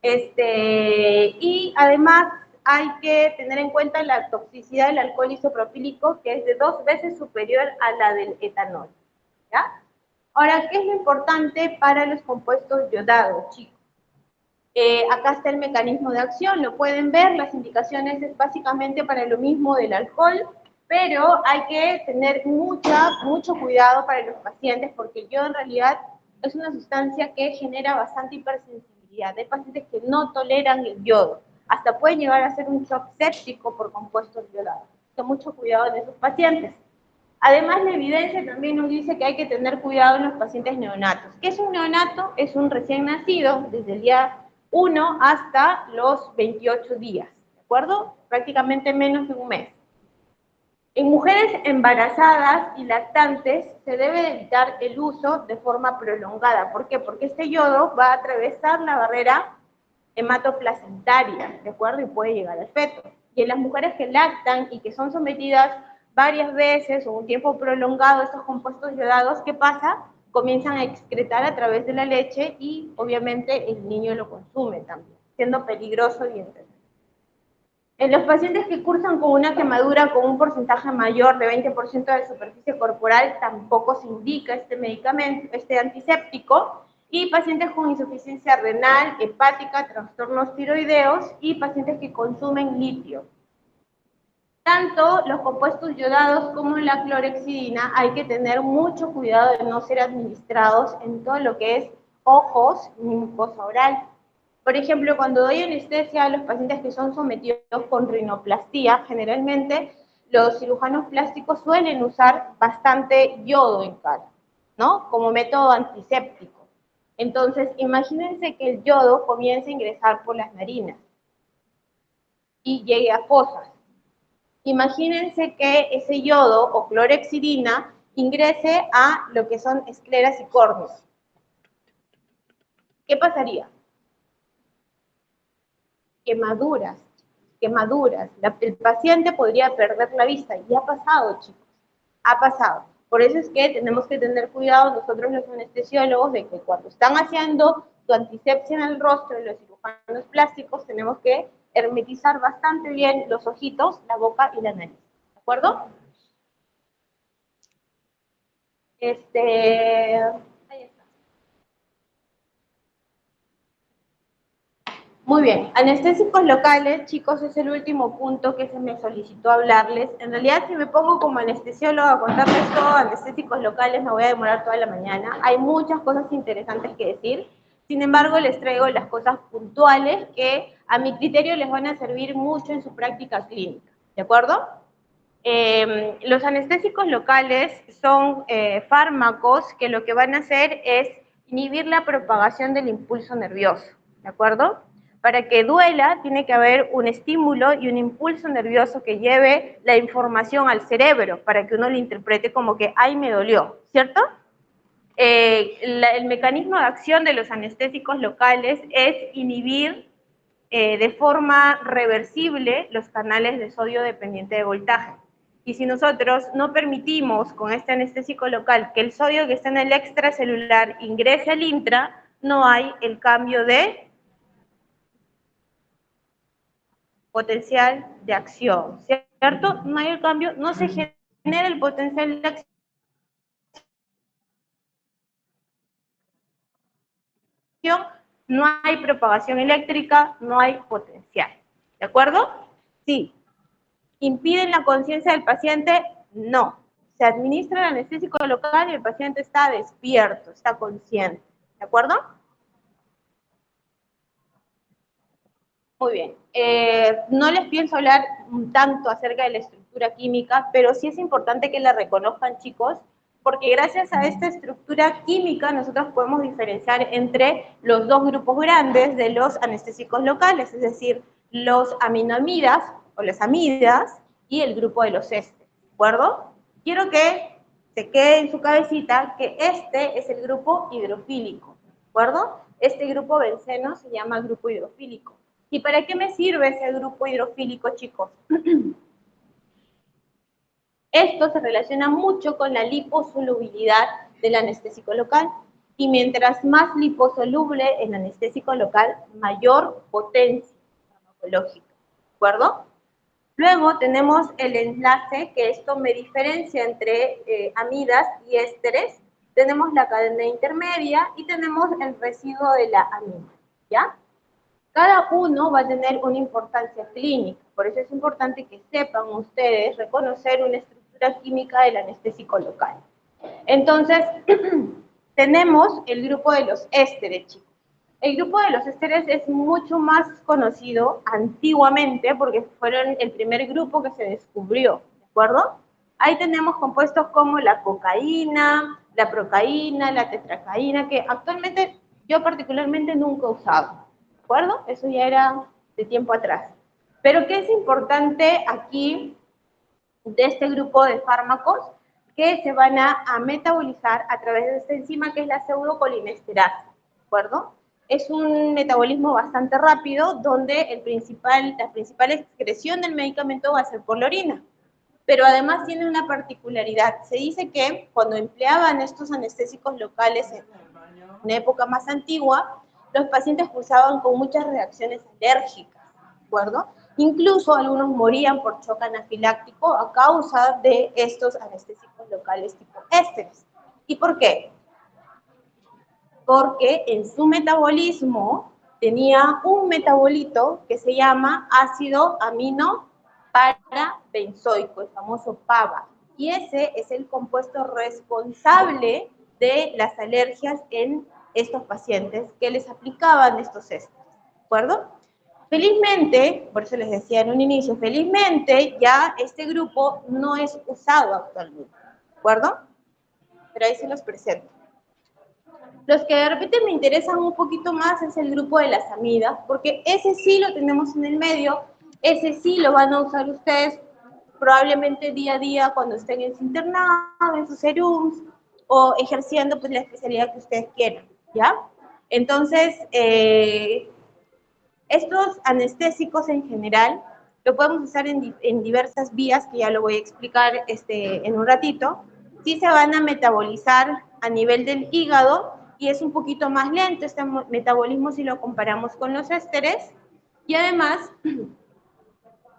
S1: Y además hay que tener en cuenta la toxicidad del alcohol isopropílico, que es de 2 veces superior a la del etanol, ¿ya? Ahora, ¿qué es lo importante para los compuestos yodados, chicos? Acá está el mecanismo de acción, lo pueden ver, las indicaciones es básicamente para lo mismo del alcohol, pero hay que tener mucho cuidado para los pacientes, porque el yodo en realidad es una sustancia que genera bastante hipersensibilidad. Hay pacientes que no toleran el yodo, hasta pueden llegar a ser un shock séptico por compuestos yodados. Entonces, mucho cuidado en esos pacientes. Además, la evidencia también nos dice que hay que tener cuidado en los pacientes neonatos. ¿Qué es un neonato? Es un recién nacido, desde el día 1 hasta los 28 días, ¿de acuerdo? Prácticamente menos de un mes. En mujeres embarazadas y lactantes se debe evitar el uso de forma prolongada. ¿Por qué? Porque este yodo va a atravesar la barrera hematoplacentaria, ¿de acuerdo? Y puede llegar al feto. Y en las mujeres que lactan y que son sometidas varias veces o un tiempo prolongado a estos compuestos yodados, ¿qué pasa? Comienzan a excretar a través de la leche y obviamente el niño lo consume también, siendo peligroso y enfermo. En los pacientes que cursan con una quemadura con un porcentaje mayor de 20% de superficie corporal, tampoco se indica este medicamento, este antiséptico, y pacientes con insuficiencia renal, hepática, trastornos tiroideos y pacientes que consumen litio. Tanto los compuestos yodados como la clorexidina hay que tener mucho cuidado de no ser administrados en todo lo que es ojos ni mucosa oral. Por ejemplo, cuando doy anestesia a los pacientes que son sometidos con rinoplastía, generalmente los cirujanos plásticos suelen usar bastante yodo en cara, ¿no? Como método antiséptico. Entonces, imagínense que el yodo comience a ingresar por las narinas y llegue a fosas. Imagínense que ese yodo o clorexidina ingrese a lo que son escleras y córneas. ¿Qué pasaría? Quemaduras. El paciente podría perder la vista, y ha pasado, chicos, ha pasado. Por eso es que tenemos que tener cuidado nosotros los anestesiólogos de que cuando están haciendo su antisepsia en el rostro de los cirujanos plásticos, tenemos que hermetizar bastante bien los ojitos, la boca y la nariz, ¿de acuerdo? Ahí está. Muy bien, anestésicos locales, chicos, es el último punto que se me solicitó hablarles. En realidad, si me pongo como anestesióloga a contarles todo anestésicos locales, me voy a demorar toda la mañana. Hay muchas cosas interesantes que decir. Sin embargo, les traigo las cosas puntuales que a mi criterio les van a servir mucho en su práctica clínica. ¿De acuerdo? Los anestésicos locales son fármacos que lo que van a hacer es inhibir la propagación del impulso nervioso. ¿De acuerdo? Para que duela, tiene que haber un estímulo y un impulso nervioso que lleve la información al cerebro, para que uno lo interprete como que, ay, me dolió, ¿cierto? El mecanismo de acción de los anestésicos locales es inhibir de forma reversible los canales de sodio dependiente de voltaje. Y si nosotros no permitimos con este anestésico local que el sodio que está en el extracelular ingrese al intra, no hay el cambio de potencial de acción, ¿cierto? No hay el cambio, no se genera el potencial de acción, no hay propagación eléctrica, no hay potencial. ¿De acuerdo? Sí. ¿Impiden la conciencia del paciente? No. Se administra el anestésico local y el paciente está despierto, está consciente. ¿De acuerdo? Muy bien. No les pienso hablar tanto acerca de la estructura química, pero sí es importante que la reconozcan, chicos, porque gracias a esta estructura química nosotros podemos diferenciar entre los dos grupos grandes de los anestésicos locales, es decir, los aminoamidas o las amidas y el grupo de los ésteres, ¿de acuerdo? Quiero que se quede en su cabecita que este es el grupo hidrofílico, ¿de acuerdo? Este grupo benceno se llama grupo hidrofílico. ¿Y para qué me sirve ese grupo hidrofílico, chicos? Esto se relaciona mucho con la liposolubilidad del anestésico local. Y mientras más liposoluble el anestésico local, mayor potencia farmacológica. ¿De acuerdo? Luego tenemos el enlace, que esto me diferencia entre amidas y ésteres. Tenemos la cadena intermedia y tenemos el residuo de la amina. ¿Ya? Cada uno va a tener una importancia clínica, por eso es importante que sepan ustedes reconocer una estructura química del anestésico local. Entonces, tenemos el grupo de los ésteres, chicos. El grupo de los ésteres es mucho más conocido antiguamente porque fueron el primer grupo que se descubrió, ¿de acuerdo? Ahí tenemos compuestos como la cocaína, la procaína, la tetracaína, que actualmente yo particularmente nunca he usado. ¿De acuerdo? Eso ya era de tiempo atrás. Pero ¿qué es importante aquí de este grupo de fármacos? Que se van a metabolizar a través de esta enzima que es la pseudocolinesterasa, ¿de acuerdo? Es un metabolismo bastante rápido donde la principal excreción del medicamento va a ser por la orina. Pero además tiene una particularidad. Se dice que cuando empleaban estos anestésicos locales en una época más antigua, los pacientes cursaban con muchas reacciones alérgicas, ¿de acuerdo? Incluso algunos morían por shock anafiláctico a causa de estos anestésicos locales tipo ésteres. ¿Y por qué? Porque en su metabolismo tenía un metabolito que se llama ácido amino parabenzoico, el famoso PABA. Y ese es el compuesto responsable de las alergias en estos pacientes que les aplicaban estos ésteres, ¿de acuerdo? Felizmente, por eso les decía en un inicio, felizmente ya este grupo no es usado actualmente, ¿de acuerdo? Pero ahí se los presento. Los que de repente me interesan un poquito más es el grupo de las amidas, porque ese sí lo tenemos en el medio, ese sí lo van a usar ustedes probablemente día a día cuando estén en su internado, en sus serums, o ejerciendo pues la especialidad que ustedes quieran, ¿ya? Entonces, estos anestésicos en general lo podemos usar en diversas vías, que ya lo voy a explicar en un ratito. Sí se van a metabolizar a nivel del hígado y es un poquito más lento este metabolismo si lo comparamos con los ésteres. Y además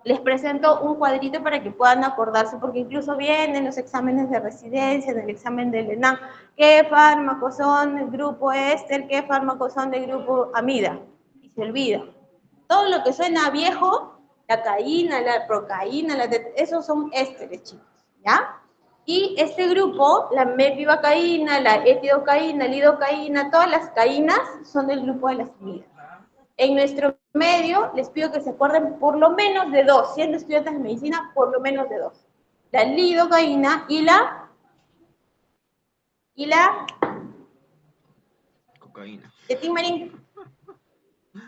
S1: Les presento un cuadrito para que puedan acordarse, porque incluso vienen en los exámenes de residencia, en el examen del ENAM, qué fármacos son del grupo éster, qué fármacos son del grupo amida, y se olvida. Todo lo que suena viejo, la caína, la procaína, esos son ésteres, chicos, ¿ya? Y este grupo, la mepivacaína, la etidocaína, lidocaína, todas las caínas son del grupo de las amidas. En nuestro medio, les pido que se acuerden por lo menos de dos, siendo estudiantes de medicina, por lo menos de dos. La lidocaína y la
S2: Cocaína.
S1: de Tim Marín.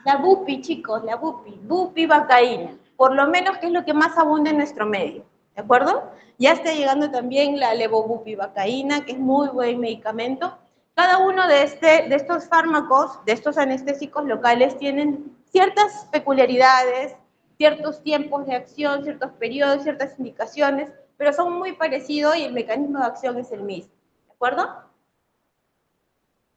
S1: La bupi, chicos, la bupivacaína. Por lo menos que es lo que más abunda en nuestro medio, ¿de acuerdo? Ya está llegando también la levobupivacaína, que es muy buen medicamento. Cada uno de estos fármacos, de estos anestésicos locales, tienen ciertas peculiaridades, ciertos tiempos de acción, ciertos periodos, ciertas indicaciones, pero son muy parecidos y el mecanismo de acción es el mismo, ¿de acuerdo?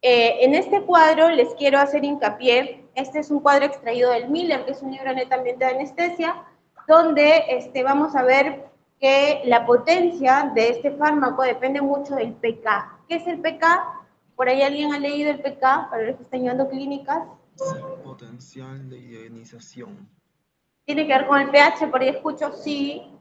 S1: En este cuadro les quiero hacer hincapié, este es un cuadro extraído del Miller, que es un libro netamente de anestesia, donde vamos a ver que la potencia de este fármaco depende mucho del pK. ¿Qué es el pK? ¿Por ahí alguien ha leído el pK para los que están llevando clínicas?
S2: Potencial de ionización.
S1: ¿Tiene que ver con el pH? Por ahí escucho sí.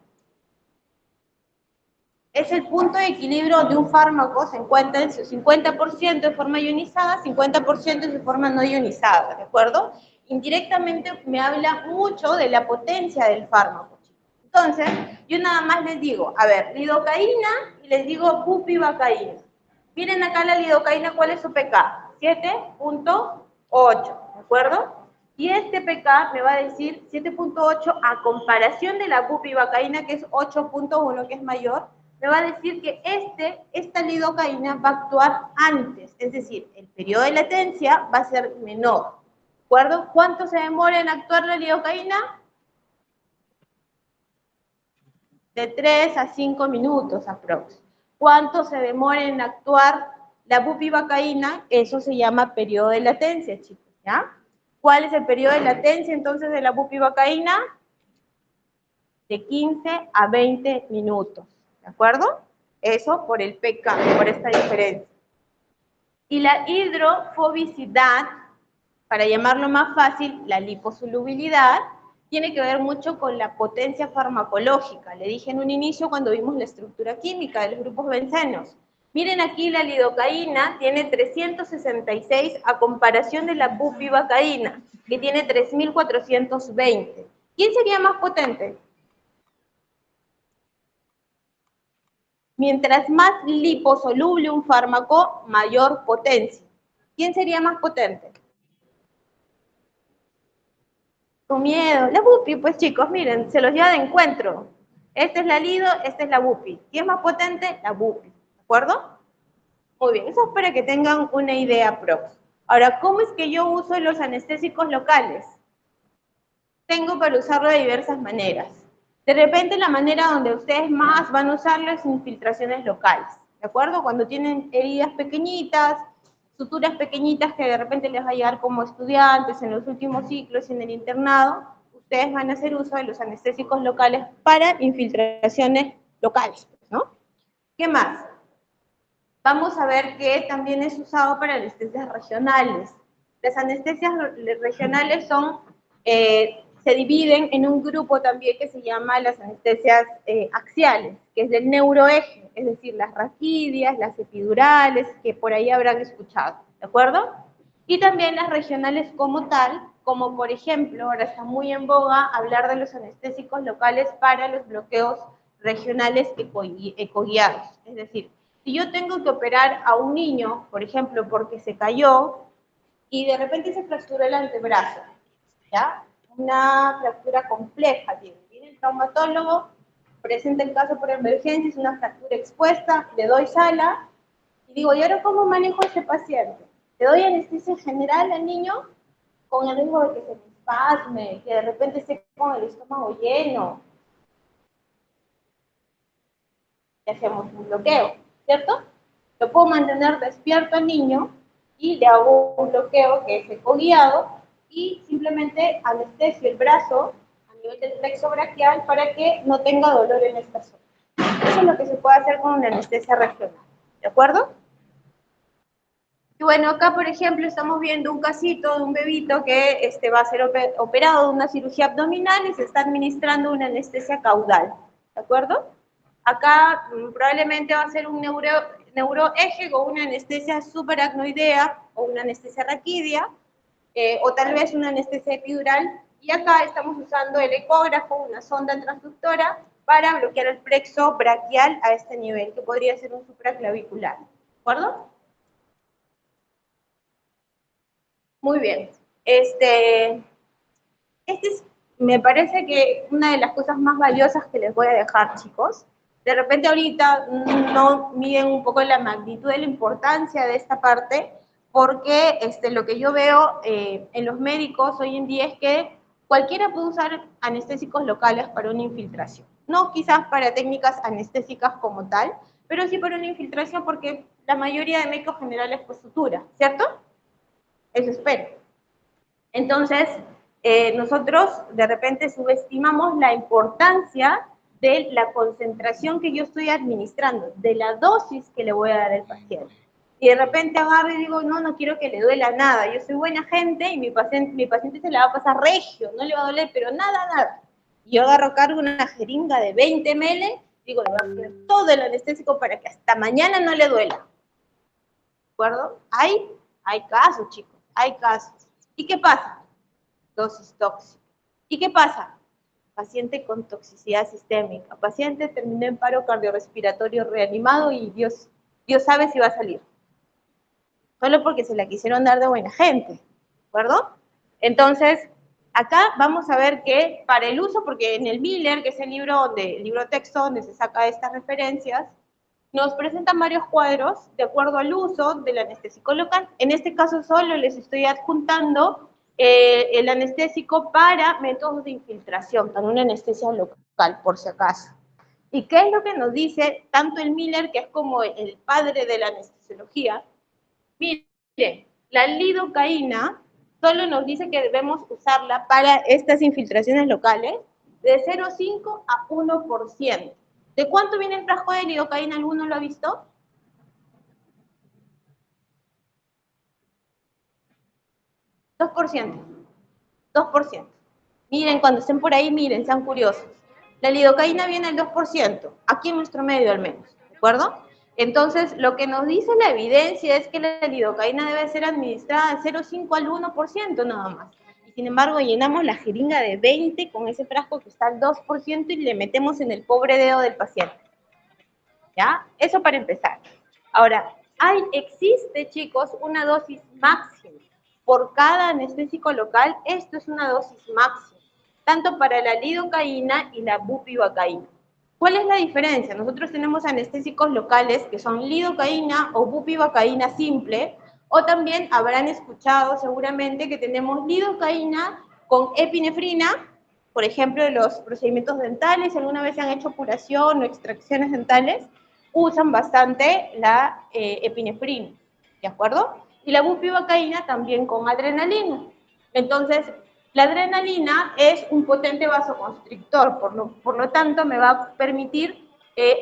S1: Es el punto de equilibrio de un fármaco, se encuentra en su 50% de forma ionizada, 50% en su forma no ionizada, ¿de acuerdo? Indirectamente me habla mucho de la potencia del fármaco. Entonces, yo nada más les digo, a ver, lidocaína y les digo bupivacaína. Miren acá la lidocaína, ¿cuál es su pK? 7.8, ¿de acuerdo? Y este pK me va a decir 7.8 a comparación de la bupivacaína, que es 8.1, que es mayor, me va a decir que esta lidocaína va a actuar antes, es decir, el periodo de latencia va a ser menor, ¿de acuerdo? ¿Cuánto se demora en actuar la lidocaína? De 3 a 5 minutos aprox. ¿Cuánto se demora en actuar la bupivacaína? Eso se llama periodo de latencia, chicos, ¿ya? ¿Cuál es el periodo de latencia entonces de la bupivacaína? De 15 a 20 minutos, ¿de acuerdo? Eso por el pK, por esta diferencia. Y la hidrofobicidad, para llamarlo más fácil, la liposolubilidad, tiene que ver mucho con la potencia farmacológica. Le dije en un inicio cuando vimos la estructura química de los grupos bencenos. Miren aquí la lidocaína tiene 366 a comparación de la bupivacaína, que tiene 3420. ¿Quién sería más potente? Mientras más liposoluble un fármaco, mayor potencia. ¿Quién sería más potente? Con miedo. La bupi, pues chicos, miren, se los lleva de encuentro. Esta es la lido, esta es la bupi. ¿Quién es más potente? La bupi. ¿De acuerdo? Muy bien, eso es para que tengan una idea prox. Ahora, ¿cómo es que yo uso los anestésicos locales? Tengo para usarlo de diversas maneras. De repente la manera donde ustedes más van a usarlo es infiltraciones locales, ¿de acuerdo? Cuando tienen heridas pequeñitas, suturas pequeñitas que de repente les va a llegar como estudiantes en los últimos ciclos y en el internado, ustedes van a hacer uso de los anestésicos locales para infiltraciones locales, ¿no? ¿Qué más? Vamos a ver que también es usado para anestesias regionales. Las anestesias regionales son, se dividen en un grupo también que se llama las anestesias axiales, que es del neuroeje, es decir, las raquidias, las epidurales, que por ahí habrán escuchado, ¿de acuerdo? Y también las regionales como tal, como por ejemplo, ahora está muy en boga hablar de los anestésicos locales para los bloqueos regionales ecoguiados, es decir, si yo tengo que operar a un niño, por ejemplo, porque se cayó y de repente se fracturó el antebrazo, ¿ya? Una fractura compleja, viene el traumatólogo, presenta el caso por emergencia, es una fractura expuesta, le doy sala y digo, ¿y ahora cómo manejo a ese paciente? ¿Le doy anestesia general al niño con el riesgo de que se espasme, que de repente esté con el estómago lleno? Y hacemos un bloqueo, ¿cierto? Lo puedo mantener despierto al niño y le hago un bloqueo que es ecoguiado y simplemente anestesio el brazo a nivel del plexo braquial para que no tenga dolor en esta zona. Eso es lo que se puede hacer con una anestesia regional, ¿de acuerdo? Y bueno, acá por ejemplo estamos viendo un casito de un bebito que va a ser operado de una cirugía abdominal y se está administrando una anestesia caudal, ¿de acuerdo? Acá probablemente va a ser un neuroeje o una anestesia subaracnoidea o una anestesia raquídea, o tal vez una anestesia epidural, y acá estamos usando el ecógrafo, una sonda transductora, para bloquear el plexo braquial a este nivel, que podría ser un supraclavicular, ¿de acuerdo? Muy bien. Me parece que una de las cosas más valiosas que les voy a dejar, chicos. De repente ahorita no miden un poco la magnitud de la importancia de esta parte, porque lo que yo veo en los médicos hoy en día es que cualquiera puede usar anestésicos locales para una infiltración. No quizás para técnicas anestésicas como tal, pero sí para una infiltración porque la mayoría de médicos generales pues sutura, ¿cierto? Eso espero. Entonces, nosotros de repente subestimamos la importancia de la concentración que yo estoy administrando, de la dosis que le voy a dar al paciente. Y de repente agarro y digo, no, no quiero que le duela nada, yo soy buena gente y mi paciente se la va a pasar regio, no le va a doler, pero nada, nada. Y yo agarro, cargo una jeringa de 20 ml, digo, le voy a poner todo el anestésico para que hasta mañana no le duela. ¿De acuerdo? Hay casos, chicos, hay casos. ¿Y qué pasa? Dosis tóxica. ¿Y qué pasa? Paciente con toxicidad sistémica. Paciente terminó en paro cardiorrespiratorio reanimado y Dios sabe si va a salir. Solo porque se la quisieron dar de buena gente. ¿De acuerdo? Entonces, acá vamos a ver que para el uso, porque en el Miller, que es el libro texto donde se saca estas referencias, nos presentan varios cuadros de acuerdo al uso del anestésico local. En este caso solo les estoy adjuntando el anestésico para métodos de infiltración, para una anestesia local, por si acaso. ¿Y qué es lo que nos dice tanto el Miller, que es como el padre de la anestesiología? Miren, la lidocaína solo nos dice que debemos usarla para estas infiltraciones locales de 0,5 a 1%. ¿De cuánto viene el frasco de lidocaína? ¿Alguno lo ha visto? 2%. 2%. Miren, cuando estén por ahí, miren, sean curiosos. La lidocaína viene al 2%, aquí en nuestro medio al menos, ¿de acuerdo? Entonces, lo que nos dice la evidencia es que la lidocaína debe ser administrada de 0,5 al 1% nada más. Y sin embargo, llenamos la jeringa de 20 con ese frasco que está al 2% y le metemos en el pobre dedo del paciente. ¿Ya? Eso para empezar. Ahora, existe, chicos, una dosis máxima. Por cada anestésico local, esto es una dosis máxima, tanto para la lidocaína y la bupivacaína. ¿Cuál es la diferencia? Nosotros tenemos anestésicos locales que son lidocaína o bupivacaína simple, o también habrán escuchado seguramente que tenemos lidocaína con epinefrina, por ejemplo, de los procedimientos dentales, si alguna vez se han hecho curación o extracciones dentales, usan bastante la epinefrina, ¿de acuerdo? Y la bupivacaína también con adrenalina. Entonces, la adrenalina es un potente vasoconstrictor, por lo tanto me va a permitir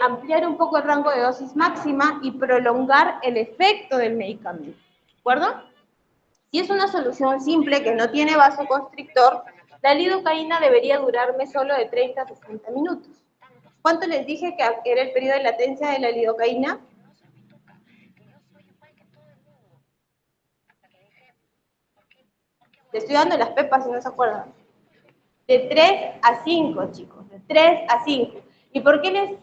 S1: ampliar un poco el rango de dosis máxima y prolongar el efecto del medicamento, ¿de acuerdo? Si es una solución simple que no tiene vasoconstrictor, la lidocaína debería durarme solo de 30 a 60 minutos. ¿Cuánto les dije que era el periodo de latencia de la lidocaína? Les estoy dando las pepas si no se acuerdan. De 3 a 5, chicos, de 3 a 5. ¿Y por qué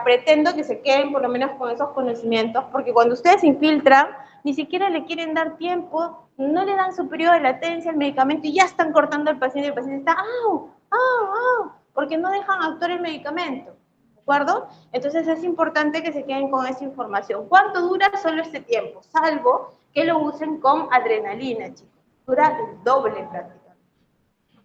S1: pretendo que se queden por lo menos con esos conocimientos? Porque cuando ustedes infiltran, ni siquiera le quieren dar tiempo, no le dan su periodo de latencia al medicamento y ya están cortando al paciente y el paciente está, ¡au! ¡Au! ¡Au! Porque no dejan actuar el medicamento, ¿de acuerdo? Entonces es importante que se queden con esa información. ¿Cuánto dura solo este tiempo? Salvo que lo usen con adrenalina, chicos. Dura el doble prácticamente.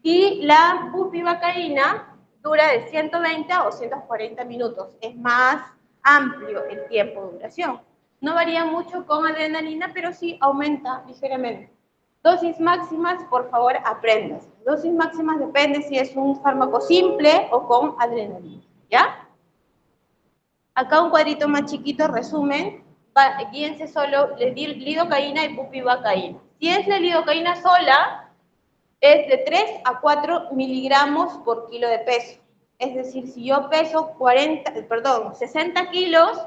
S1: Y la bupivacaína dura de 120 a 240 minutos. Es más amplio el tiempo de duración. No varía mucho con adrenalina, pero sí aumenta ligeramente. Dosis máximas, por favor, aprendas. Dosis máximas depende si es un fármaco simple o con adrenalina, ¿ya? Acá un cuadrito más chiquito, resumen, guíense solo lidocaína y bupivacaína. Si es la lidocaína sola, es de 3 a 4 miligramos por kilo de peso. Es decir, si yo peso 60 kilos,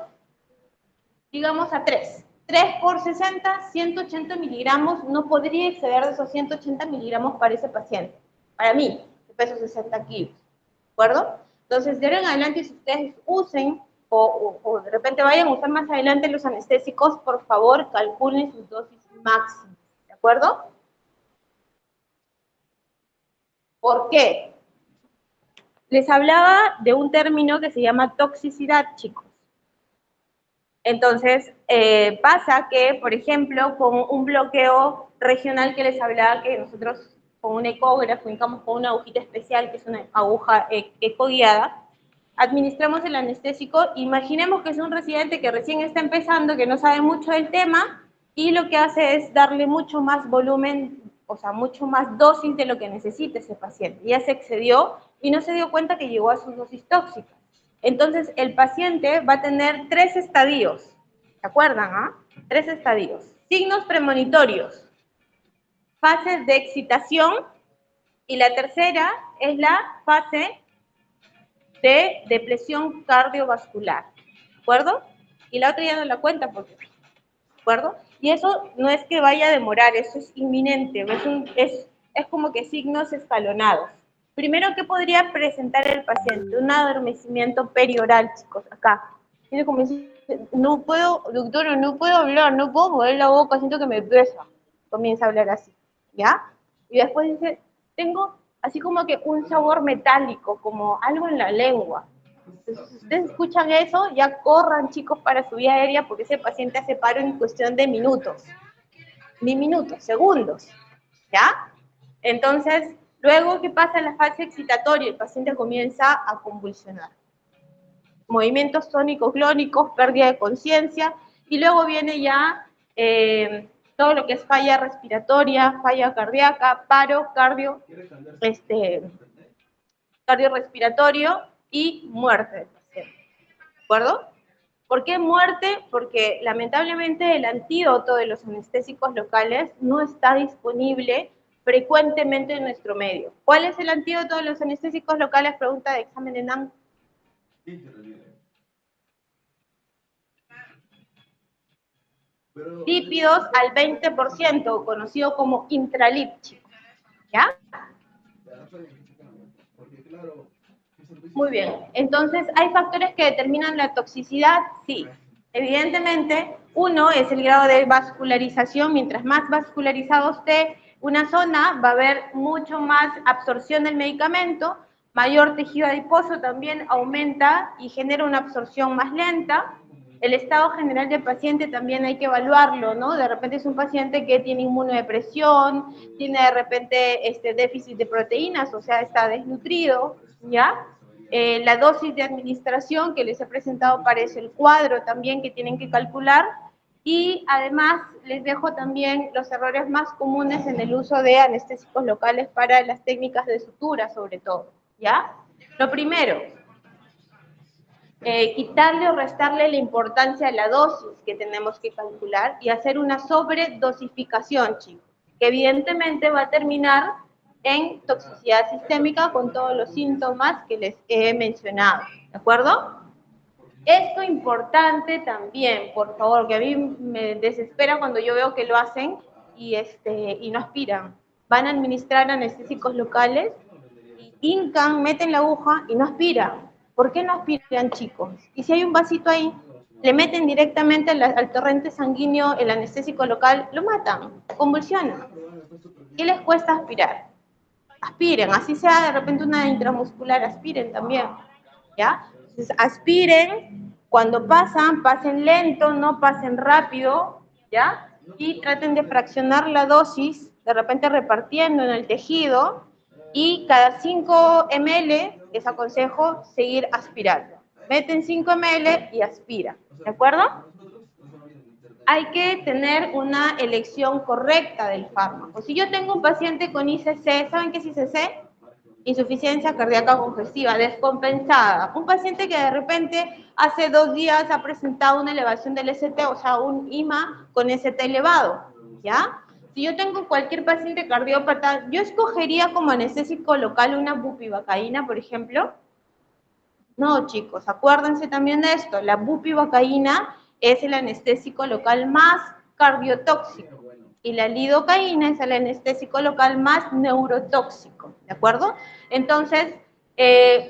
S1: digamos a 3. 3 por 60, 180 miligramos, no podría exceder de esos 180 miligramos para ese paciente. Para mí, que peso 60 kilos. ¿De acuerdo? Entonces, de ahora en adelante, si ustedes usen o de repente vayan a usar más adelante los anestésicos, por favor, calculen sus dosis máximas. ¿De acuerdo? ¿Por qué? Les hablaba de un término que se llama toxicidad, chicos. Entonces, pasa que, por ejemplo, con un bloqueo regional que les hablaba, que nosotros con un ecógrafo, indicamos con una agujita especial, que es una aguja ecoguiada, administramos el anestésico. Imaginemos que es un residente que recién está empezando, que no sabe mucho del tema, y lo que hace es darle mucho más volumen, o sea, mucho más dosis de lo que necesita ese paciente. Ya se excedió y no se dio cuenta que llegó a sus dosis tóxicas. Entonces, el paciente va a tener 3 estadios, ¿se acuerdan? Ah? 3 estadios. Signos premonitorios, fases de excitación, y la tercera es la fase de depresión cardiovascular, ¿de acuerdo? Y la otra ya no la cuenta, porque, ¿de acuerdo? Y eso no es que vaya a demorar, eso es inminente, es como que signos escalonados. Primero, ¿qué podría presentar el paciente? Un adormecimiento perioral, chicos, acá. Tiene como decir, no puedo, doctora, no puedo hablar, no puedo mover la boca, siento que me pesa. Comienza a hablar así, ¿ya? Y después dice, tengo así como que un sabor metálico, como algo en la lengua. Entonces, si ustedes escuchan eso, ya corran, chicos, para su vía aérea, porque ese paciente hace paro en cuestión de minutos. Ni minutos, segundos, ¿ya? Entonces, luego que pasa la fase excitatoria, el paciente comienza a convulsionar. Movimientos tónico-clónicos, pérdida de conciencia, y luego viene ya todo lo que es falla respiratoria, falla cardíaca, paro cardiorrespiratorio y muerte del paciente. ¿De acuerdo? ¿Por qué muerte? Porque lamentablemente el antídoto de los anestésicos locales no está disponible frecuentemente en nuestro medio. ¿Cuál es el antídoto de los anestésicos locales? Pregunta de examen de NAM. Lípidos al 20%, conocido como intralip, chicos. ¿Ya? Muy bien. Entonces, ¿hay factores que determinan la toxicidad? Sí. Evidentemente, uno es el grado de vascularización. Mientras más vascularizado esté una zona, va a haber mucho más absorción del medicamento. Mayor tejido adiposo también aumenta y genera una absorción más lenta. El estado general del paciente también hay que evaluarlo, ¿no? De repente es un paciente que tiene inmunodepresión, tiene de repente déficit de proteínas, o sea, está desnutrido, ¿ya? La dosis de administración que les he presentado parece el cuadro también que tienen que calcular, y además les dejo también los errores más comunes en el uso de anestésicos locales para las técnicas de sutura, sobre todo, ¿ya? Lo primero, quitarle o restarle la importancia a la dosis que tenemos que calcular y hacer una sobredosificación, chicos, que evidentemente va a terminar en toxicidad sistémica con todos los síntomas que les he mencionado, ¿de acuerdo? Esto importante también, por favor, que a mí me desespera cuando yo veo que lo hacen y no aspiran. Van a administrar anestésicos locales, hincan, meten la aguja y no aspiran. ¿Por qué no aspiran, chicos? Y si hay un vasito ahí, le meten directamente al torrente sanguíneo el anestésico local, lo matan, convulsionan. ¿Qué les cuesta aspirar? Aspiren, así sea de repente una intramuscular, aspiren también, ¿ya? Entonces, aspiren, cuando pasen lento, no pasen rápido, ¿ya? Y traten de fraccionar la dosis, de repente repartiendo en el tejido, y cada 5 ml les aconsejo seguir aspirando. Meten 5 ml y aspiran, ¿de acuerdo? hay que tener una elección correcta del fármaco. Si yo tengo un paciente con ICC, ¿saben qué es ICC? Insuficiencia cardíaca congestiva, descompensada. Un paciente que de repente hace 2 días ha presentado una elevación del ST, o sea, un IMA con ST elevado, ¿ya? Si yo tengo cualquier paciente cardiópata, yo escogería como anestésico local una bupivacaína, por ejemplo. No, chicos, acuérdense también de esto. La bupivacaína es el anestésico local más cardiotóxico y la lidocaína es el anestésico local más neurotóxico, ¿de acuerdo? Entonces,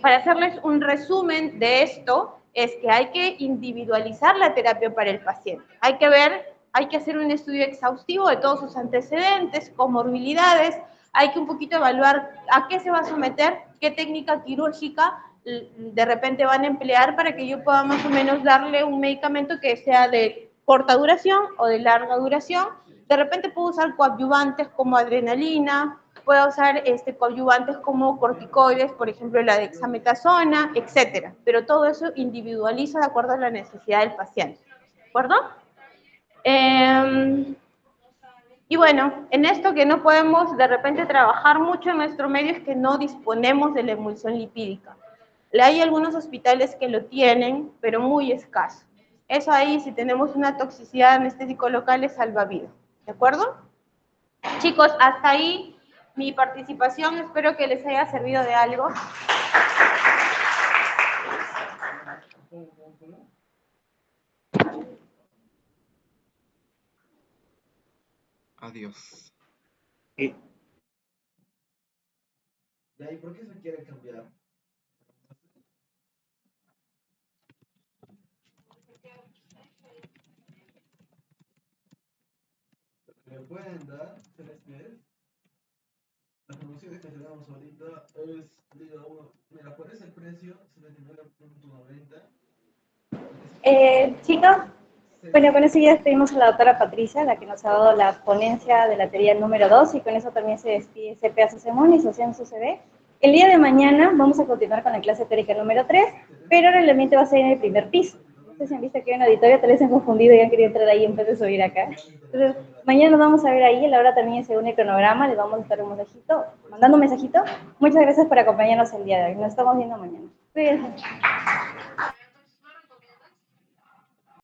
S1: para hacerles un resumen de esto, es que hay que individualizar la terapia para el paciente. Hay que ver, hay que hacer un estudio exhaustivo de todos sus antecedentes, comorbilidades, hay que un poquito evaluar a qué se va a someter, qué técnica quirúrgica de repente van a emplear para que yo pueda más o menos darle un medicamento que sea de corta duración o de larga duración. De repente puedo usar coadyuvantes como adrenalina, puedo usar coadyuvantes como corticoides, por ejemplo la dexametasona, etcétera. Pero todo eso individualiza de acuerdo a la necesidad del paciente. ¿De acuerdo? Y bueno, en esto que no podemos de repente trabajar mucho en nuestro medio es que no disponemos de la emulsión lipídica. Hay algunos hospitales que lo tienen, pero muy escaso. Eso ahí, si tenemos una toxicidad anestésico local, es salvavidas. ¿De acuerdo? Chicos, hasta ahí mi participación. Espero que les haya servido de algo.
S2: Adiós.
S3: Ya, ¿y por qué se quiere cambiar? Lo que me pueden dar, ¿sabes qué es? Las promociones que tenemos ahorita es, digo, mira, por ese precio, 79.90.
S4: Chicos, bueno, con eso ya despedimos a la doctora Patricia, la que nos ha dado la ponencia de la teoría número 2, y con eso también se despide CPA Sociemón y Socian SUCB. El día de mañana vamos a continuar con la clase teórica número 3, pero ahora el ambiente va a ser en el primer piso. No sé si han visto que hay un auditorio, tal vez se han confundido y han querido entrar ahí en vez de subir acá. Entonces, mañana nos vamos a ver ahí, a la hora también según el cronograma, les vamos a estar un mensajito, mandando un mensajito. Muchas gracias por acompañarnos el día de hoy, nos estamos viendo mañana. Cuídense.